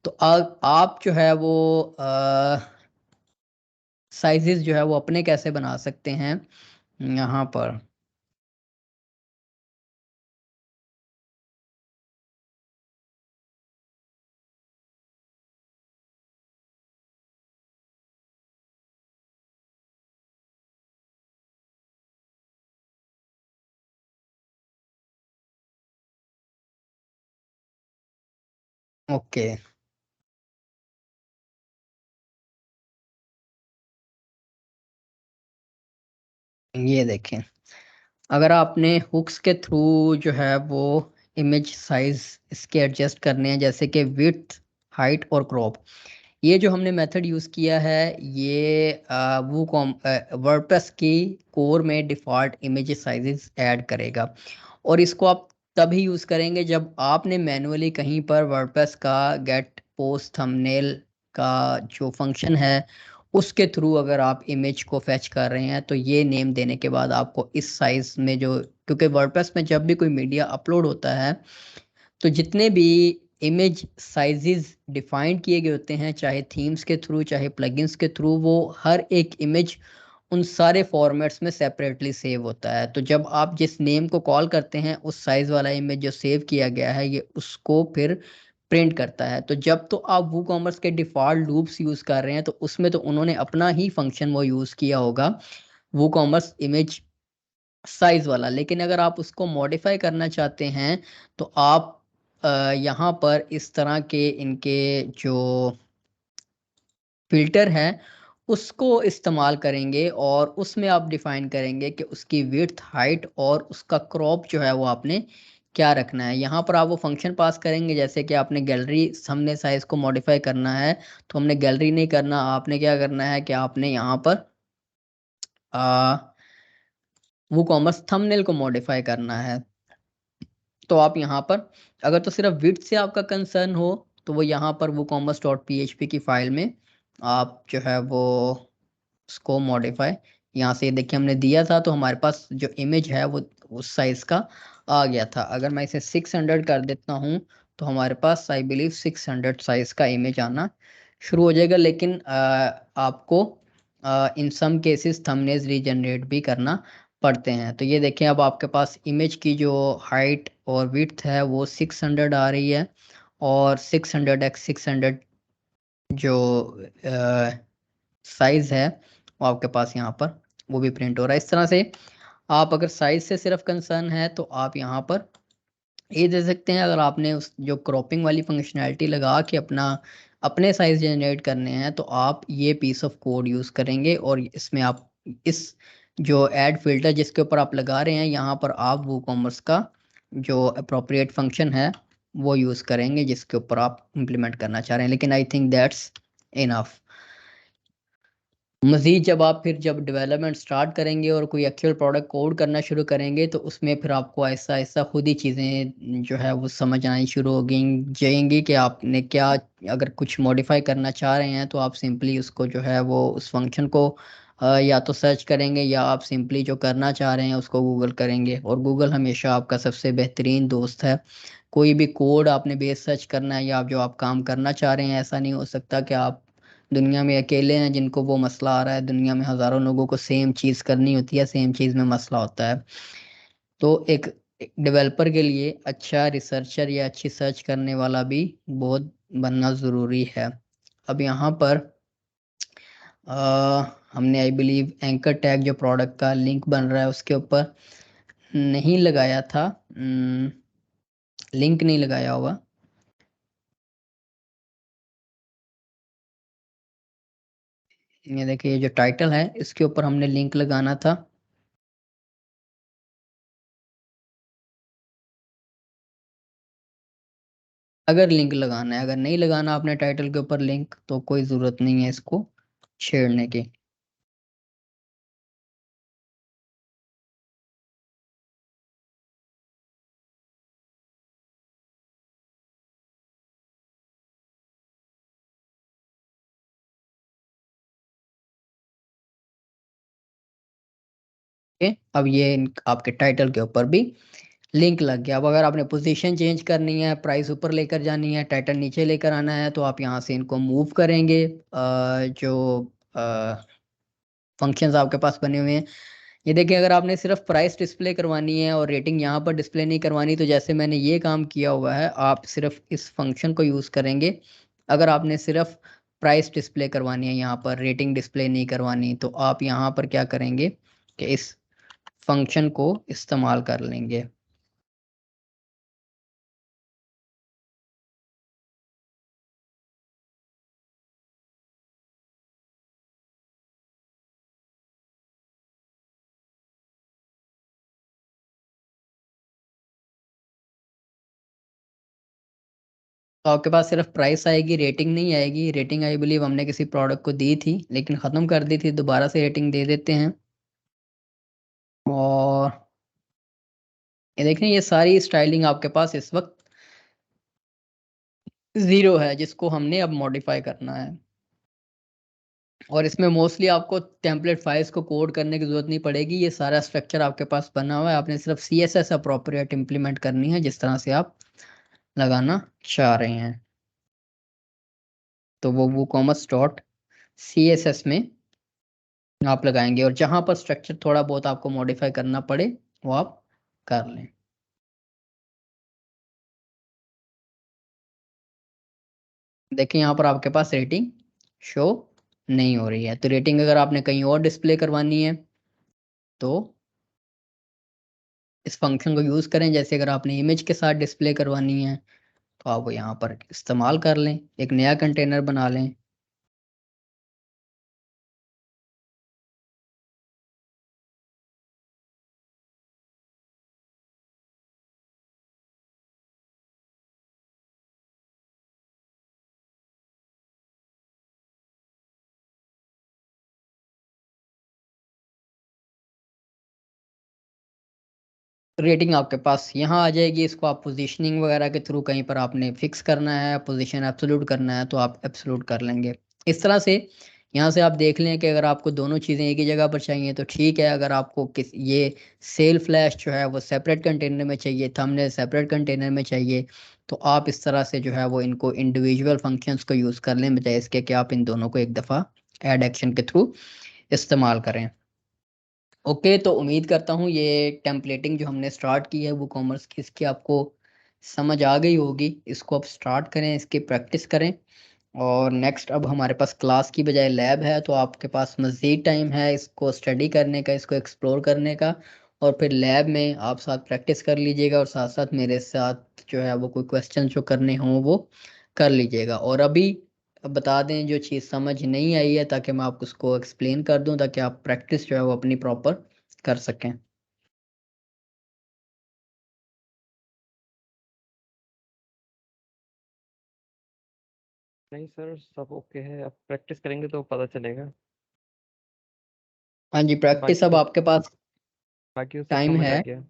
तो आप जो है वो साइजेस जो है वो अपने कैसे बना सकते हैं यहाँ पर। ओके, ये देखें, अगर आपने हुक्स के थ्रू जो है वो इमेज साइज इसके एडजस्ट करने हैं, जैसे कि विड्थ, हाइट और क्रॉप, ये जो हमने मेथड यूज़ किया है ये वो वर्डप्रेस की कोर में डिफ़ॉल्ट इमेज साइजेस ऐड करेगा। और इसको आप तभी यूज करेंगे जब आपने मैनुअली कहीं पर वर्डप्रेस का गेट पोस्ट थंबनेल का जो फंक्शन है उसके थ्रू अगर आप इमेज को फेच कर रहे हैं, तो ये नेम देने के बाद आपको इस साइज में जो, क्योंकि वर्डप्रेस में जब भी कोई मीडिया अपलोड होता है तो जितने भी इमेज साइजेस डिफाइन किए गए होते हैं, चाहे थीम्स के थ्रू चाहे प्लगइन्स के थ्रू, वो हर एक इमेज उन सारे फॉर्मेट्स में सेपरेटली सेव होता है। तो जब आप जिस नेम को कॉल करते हैं, उस साइज वाला इमेज जो सेव किया गया है ये उसको फिर प्रिंट करता है। तो जब तो आप वूकॉमर्स के डिफॉल्ट लूप्स यूज कर रहे हैं, तो उसमें तो उन्होंने अपना ही फंक्शन वो यूज किया होगा, वूकॉमर्स इमेज साइज वाला। लेकिन अगर आप उसको मॉडिफाई करना चाहते हैं तो आप यहाँ पर इस तरह के इनके जो फिल्टर है उसको इस्तेमाल करेंगे, और उसमें आप डिफाइन करेंगे कि उसकी विड्थ, हाइट और उसका क्रॉप जो है वो आपने क्या रखना है। यहाँ पर आप वो फंक्शन पास करेंगे, जैसे कि आपने गैलरी हमने साइज को मॉडिफाई करना है, तो हमने गैलरी नहीं करना, आपने क्या करना है कि आपने यहाँ पर वो कॉमर्स थंबनेल को मॉडिफाई करना है। तो आप यहाँ पर अगर तो सिर्फ विड्थ से आपका कंसर्न हो, तो वो यहाँ पर वो कॉमर्स डॉट php की फाइल में आप जो है वो उसको मॉडिफाई, यहाँ से देखिए हमने दिया था तो हमारे पास जो इमेज है वो उस साइज का आ गया था। अगर मैं इसे 600 कर देता हूँ तो हमारे पास आई बिलीव 600 साइज का इमेज आना शुरू हो जाएगा। लेकिन आपको इन सम केसेस थंबनेल्स रीजनरेट भी करना पड़ते हैं। तो ये देखें, अब आपके पास इमेज की जो हाइट और विड्थ है वो 600 आ रही है, और 600x600 जो साइज है वो आपके पास यहाँ पर वो भी प्रिंट हो रहा है। इस तरह से आप अगर साइज से सिर्फ कंसर्न है तो आप यहाँ पर ये दे सकते हैं। अगर आपने उस जो क्रॉपिंग वाली फंक्शनैलिटी लगा के अपने साइज जनरेट करने हैं, तो आप ये पीस ऑफ कोड यूज करेंगे, और इसमें आप इस जो ऐड फिल्टर जिसके ऊपर आप लगा रहे हैं, यहाँ पर आप वो कॉमर्स का जो अप्रोप्रिएट फंक्शन है वो यूज करेंगे जिसके ऊपर आप इम्प्लीमेंट करना चाह रहे हैं। लेकिन आई थिंक दैट्स इनफ। मजीद जब डेवलपमेंट स्टार्ट करेंगे और कोई एक्चुअल प्रोडक्ट कोड करना शुरू करेंगे, तो उसमें फिर आपको ऐसा ऐसा खुद ही चीज़ें जो है वो समझ आनी शुरू हो गई जाएंगी कि आपने क्या, अगर कुछ मॉडिफाई करना चाह रहे हैं तो आप सिंपली उसको जो है वो उस फंक्शन को या तो सर्च करेंगे, या आप सिंपली जो करना चाह रहे हैं उसको गूगल करेंगे। और गूगल हमेशा आपका सबसे बेहतरीन दोस्त है। कोई भी कोड आपने बेस सर्च करना है, या आप जो आप काम करना चाह रहे हैं, ऐसा नहीं हो सकता कि आप दुनिया में अकेले हैं जिनको वो मसला आ रहा है। दुनिया में हजारों लोगों को सेम चीज करनी होती है, सेम चीज में मसला होता है। तो एक डेवलपर के लिए अच्छा रिसर्चर या अच्छी सर्च करने वाला भी बहुत बनना जरूरी है। अब यहाँ पर हमने आई बिलीव एंकर टैग जो प्रोडक्ट का लिंक बन रहा है उसके ऊपर नहीं लगाया था, लिंक नहीं लगाया होगा। ये देखिए, ये जो टाइटल है इसके ऊपर हमने लिंक लगाना था। अगर लिंक लगाना है, अगर नहीं लगाना आपने टाइटल के ऊपर लिंक, तो कोई जरूरत नहीं है इसको छेड़ने की। अब ये आपके टाइटल के ऊपर भी लिंक लग गया। अब अगर आपने पोजीशन चेंज करनी है, प्राइस ऊपर लेकर जानी है, टाइटल नीचे लेकर आना है, तो आप यहाँ से इनको मूव करेंगे। जो फंक्शंस आपके पास बने हुए हैं, ये देखिए, अगर आपने सिर्फ प्राइस डिस्प्ले करवानी है और रेटिंग यहाँ पर डिस्प्ले नहीं करवानी, तो जैसे मैंने ये काम किया हुआ है, आप सिर्फ इस फंक्शन को यूज करेंगे। अगर आपने सिर्फ प्राइस डिस्प्ले करवानी है, यहाँ पर रेटिंग डिस्प्ले नहीं करवानी, तो आप यहाँ पर क्या करेंगे कि इस फंक्शन को इस्तेमाल कर लेंगे। तो आपके पास सिर्फ प्राइस आएगी, रेटिंग नहीं आएगी। रेटिंग आई बिलीव हमने किसी प्रोडक्ट को दी थी लेकिन ख़त्म कर दी थी, दोबारा से रेटिंग दे देते हैं। और ये देखें ये सारी स्टाइलिंग आपके पास इस वक्त 0 है, जिसको हमने अब मॉडिफाई करना है। और इसमें मोस्टली आपको टेम्पलेट फाइल्स को कोड करने की जरूरत नहीं पड़ेगी, ये सारा स्ट्रक्चर आपके पास बना हुआ है, आपने सिर्फ CSS अप्रोप्रिएट इम्प्लीमेंट करनी है जिस तरह से आप लगाना चाह रहे हैं। तो वो WooCommerce डॉट CSS में आप लगाएंगे, और जहां पर स्ट्रक्चर थोड़ा बहुत आपको मॉडिफाई करना पड़े वो आप कर लें। देखिए यहाँ पर आपके पास रेटिंग शो नहीं हो रही है, तो रेटिंग अगर आपने कहीं और डिस्प्ले करवानी है तो इस फंक्शन को यूज करें। जैसे अगर आपने इमेज के साथ डिस्प्ले करवानी है तो आप वो यहाँ पर इस्तेमाल कर लें, एक नया कंटेनर बना लें। रेटिंग आपके पास यहाँ आ जाएगी, इसको आप पोजीशनिंग वगैरह के थ्रू कहीं पर आपने फिक्स करना है, पोजीशन एब्सोल्यूट करना है तो आप एब्सोल्यूट कर लेंगे। इस तरह से यहाँ से आप देख लें कि अगर आपको दोनों चीज़ें एक ही जगह पर चाहिए तो ठीक है, अगर आपको किस ये सेल फ्लैश जो है वो सेपरेट कंटेनर में चाहिए, थंबनेल सेपरेट कंटेनर में चाहिए, तो आप इस तरह से जो है वो इनको इंडिविजुअल फंक्शंस को यूज़ कर लें, बजाय इसके कि आप इन दोनों को एक दफ़ा ऐड एक्शन के थ्रू इस्तेमाल करें। ओके, तो उम्मीद करता हूँ ये टेम्पलेटिंग जो हमने स्टार्ट की है वो कॉमर्स की, इसकी आपको समझ आ गई होगी। इसको आप स्टार्ट करें, इसकी प्रैक्टिस करें, और नेक्स्ट अब हमारे पास क्लास की बजाय लैब है, तो आपके पास मज़ीद टाइम है इसको स्टडी करने का, इसको एक्सप्लोर करने का, और फिर लैब में आप साथ प्रैक्टिस कर लीजिएगा, और साथ साथ मेरे साथ जो है वो कोई क्वेश्चन जो करने हों वो कर लीजिएगा। और अभी बता दें जो चीज़ समझ नहीं आई है, ताकि मैं आपको उसको एक्सप्लेन कर दूं, ताकि आप प्रैक्टिस जो है वो अपनी प्रॉपर कर सकें। नहीं सर, सब ओके है, अब प्रैक्टिस करेंगे तो पता चलेगा। हाँ जी, प्रैक्टिस बाकी अब तो आपके पास बाकी तो सब टाइम समझ आ है। गया।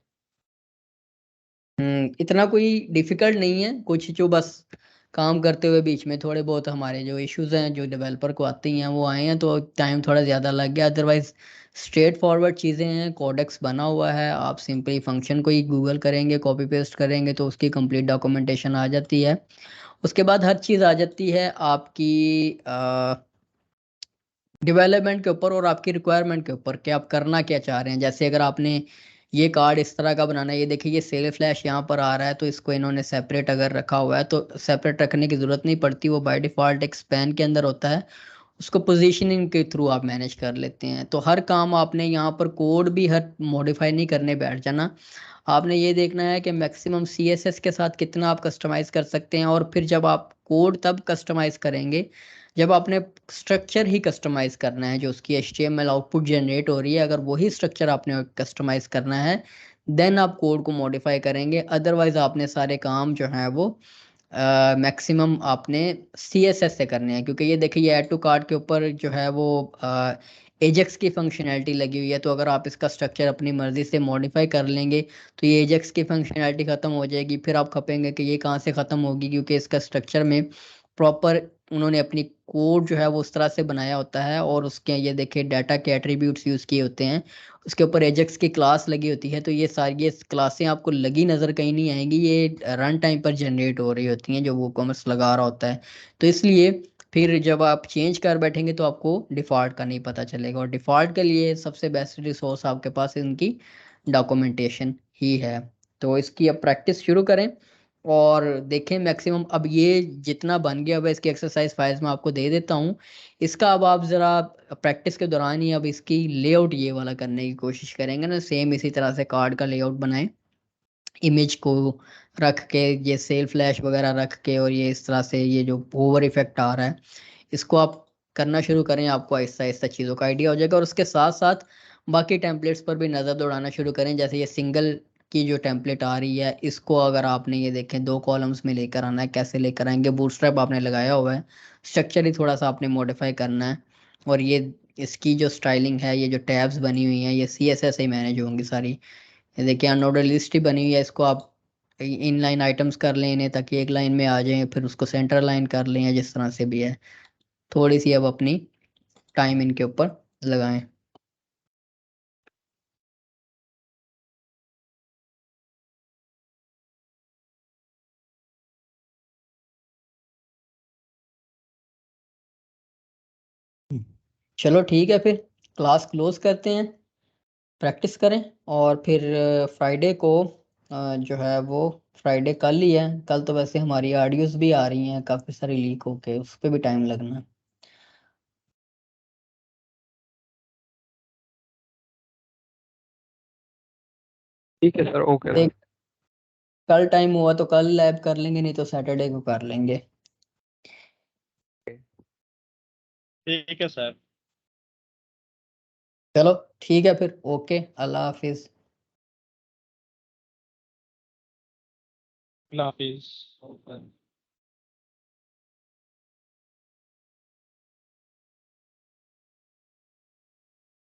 इतना कोई डिफिकल्ट नहीं है, कुछ जो बस काम करते हुए बीच में थोड़े बहुत हमारे जो इश्यूज हैं जो डेवलपर को आती हैं वो आए हैं, तो टाइम थोड़ा ज़्यादा लग गया। अदरवाइज स्ट्रेट फॉरवर्ड चीज़ें हैं, कोडेक्स बना हुआ है, आप सिंपली फंक्शन को ही गूगल करेंगे, कॉपी पेस्ट करेंगे तो उसकी कंप्लीट डॉक्यूमेंटेशन आ जाती है। उसके बाद हर चीज़ आ जाती है आपकी डेवलपमेंट के ऊपर और आपकी रिक्वायरमेंट के ऊपर कि आप करना क्या चाह रहे हैं। जैसे अगर आपने ये कार्ड इस तरह का बनाना है, ये देखिए ये सेल फ्लैश यहाँ पर आ रहा है, तो इसको इन्होंने सेपरेट अगर रखा हुआ है तो सेपरेट रखने की ज़रूरत नहीं पड़ती, वो बाय डिफ़ॉल्ट एक स्पैन के अंदर होता है, उसको पोजीशनिंग के थ्रू आप मैनेज कर लेते हैं। तो हर काम आपने यहाँ पर कोड भी हर मॉडिफाई नहीं करने बैठ जाना, आपने ये देखना है कि मैक्सिमम CSS के साथ कितना आप कस्टमाइज़ कर सकते हैं, और फिर जब आप कोड तब कस्टमाइज़ करेंगे जब आपने स्ट्रक्चर ही कस्टमाइज़ करना है, जो उसकी HTML आउटपुट जनरेट हो रही है, अगर वही स्ट्रक्चर आपने कस्टमाइज़ करना है देन आप कोड को मॉडिफाई करेंगे। अदरवाइज़ आपने सारे काम जो हैं वो मैक्सिमम आपने CSS से करने हैं, क्योंकि ये देखिए ये ऐड टू कार्ट के ऊपर जो है वो एजेक्स की फंक्शनैलिटी लगी हुई है, तो अगर आप इसका स्ट्रक्चर अपनी मर्ज़ी से मॉडिफाई कर लेंगे तो ये एजेक्स की फंक्शनैलिटी ख़त्म हो जाएगी। फिर आप खपेंगे कि ये कहाँ से ख़त्म होगी, क्योंकि इसका स्ट्रक्चर में प्रॉपर उन्होंने अपनी कोड जो है वो उस तरह से बनाया होता है, और उसके ये देखिए डाटा के एट्रीब्यूट्स यूज़ किए होते हैं, उसके ऊपर एजेक्स की क्लास लगी होती है, तो ये सारी ये क्लासें आपको लगी नज़र कहीं नहीं आएंगी, ये रन टाइम पर जनरेट हो रही होती हैं जो वो कॉमर्स लगा रहा होता है। तो इसलिए फिर जब आप चेंज कर बैठेंगे तो आपको डिफ़ॉल्ट का नहीं पता चलेगा, और डिफ़ॉल्ट के लिए सबसे बेस्ट रिसोर्स आपके पास इनकी डॉक्यूमेंटेशन ही है। तो इसकी अब प्रैक्टिस शुरू करें और देखें मैक्सिमम। अब ये जितना बन गया अब इसकी एक्सरसाइज फाइल्स में आपको दे देता हूँ, इसका अब आप ज़रा प्रैक्टिस के दौरान ही अब इसकी लेआउट ये वाला करने की कोशिश करेंगे ना, सेम इसी तरह से कार्ड का लेआउट बनाएं, इमेज को रख के ये सेल फ्लैश वगैरह रख के, और ये इस तरह से ये जो ओवर इफेक्ट आ रहा है इसको आप करना शुरू करें, आपको आहिस्ता आहिस्ता चीज़ों का आइडिया हो जाएगा। और उसके साथ साथ बाकी टेम्पलेट्स पर भी नज़र दौड़ाना शुरू करें, जैसे ये सिंगल की जो टेम्पलेट आ रही है इसको अगर आपने ये देखें 2 कॉलम्स में लेकर आना है, कैसे लेकर आएंगे, बूटस्ट्रैप आपने लगाया हुआ है, स्ट्रक्चर ही थोड़ा सा आपने मॉडिफाई करना है। और ये इसकी जो स्टाइलिंग है, ये जो टैब्स बनी हुई हैं, ये CSS से मैनेज होंगी सारी, ये देखिए नोडल लिस्ट ही बनी हुई है, इसको आप इन लाइन आइटम्स कर लें इन्हें, ताकि एक लाइन में आ जाएं, फिर उसको सेंटर लाइन कर लें, या जिस तरह से भी है। थोड़ी सी अब अपनी टाइम इनके ऊपर लगाएं। चलो ठीक है, फिर क्लास क्लोज करते हैं, प्रैक्टिस करें, और फिर फ्राइडे को जो है वो फ्राइडे कल ही है, कल तो वैसे हमारी ऑडियोज भी आ रही हैं काफ़ी सारी लीक होके, उस पर भी टाइम लगना है। ठीक है सर, ओके देख, कल टाइम हुआ तो कल लैब कर लेंगे, नहीं तो सैटरडे को कर लेंगे। ठीक है सर। चलो ठीक है फिर, ओके, अल्लाह हाफिज। अल्लाह हाफिज।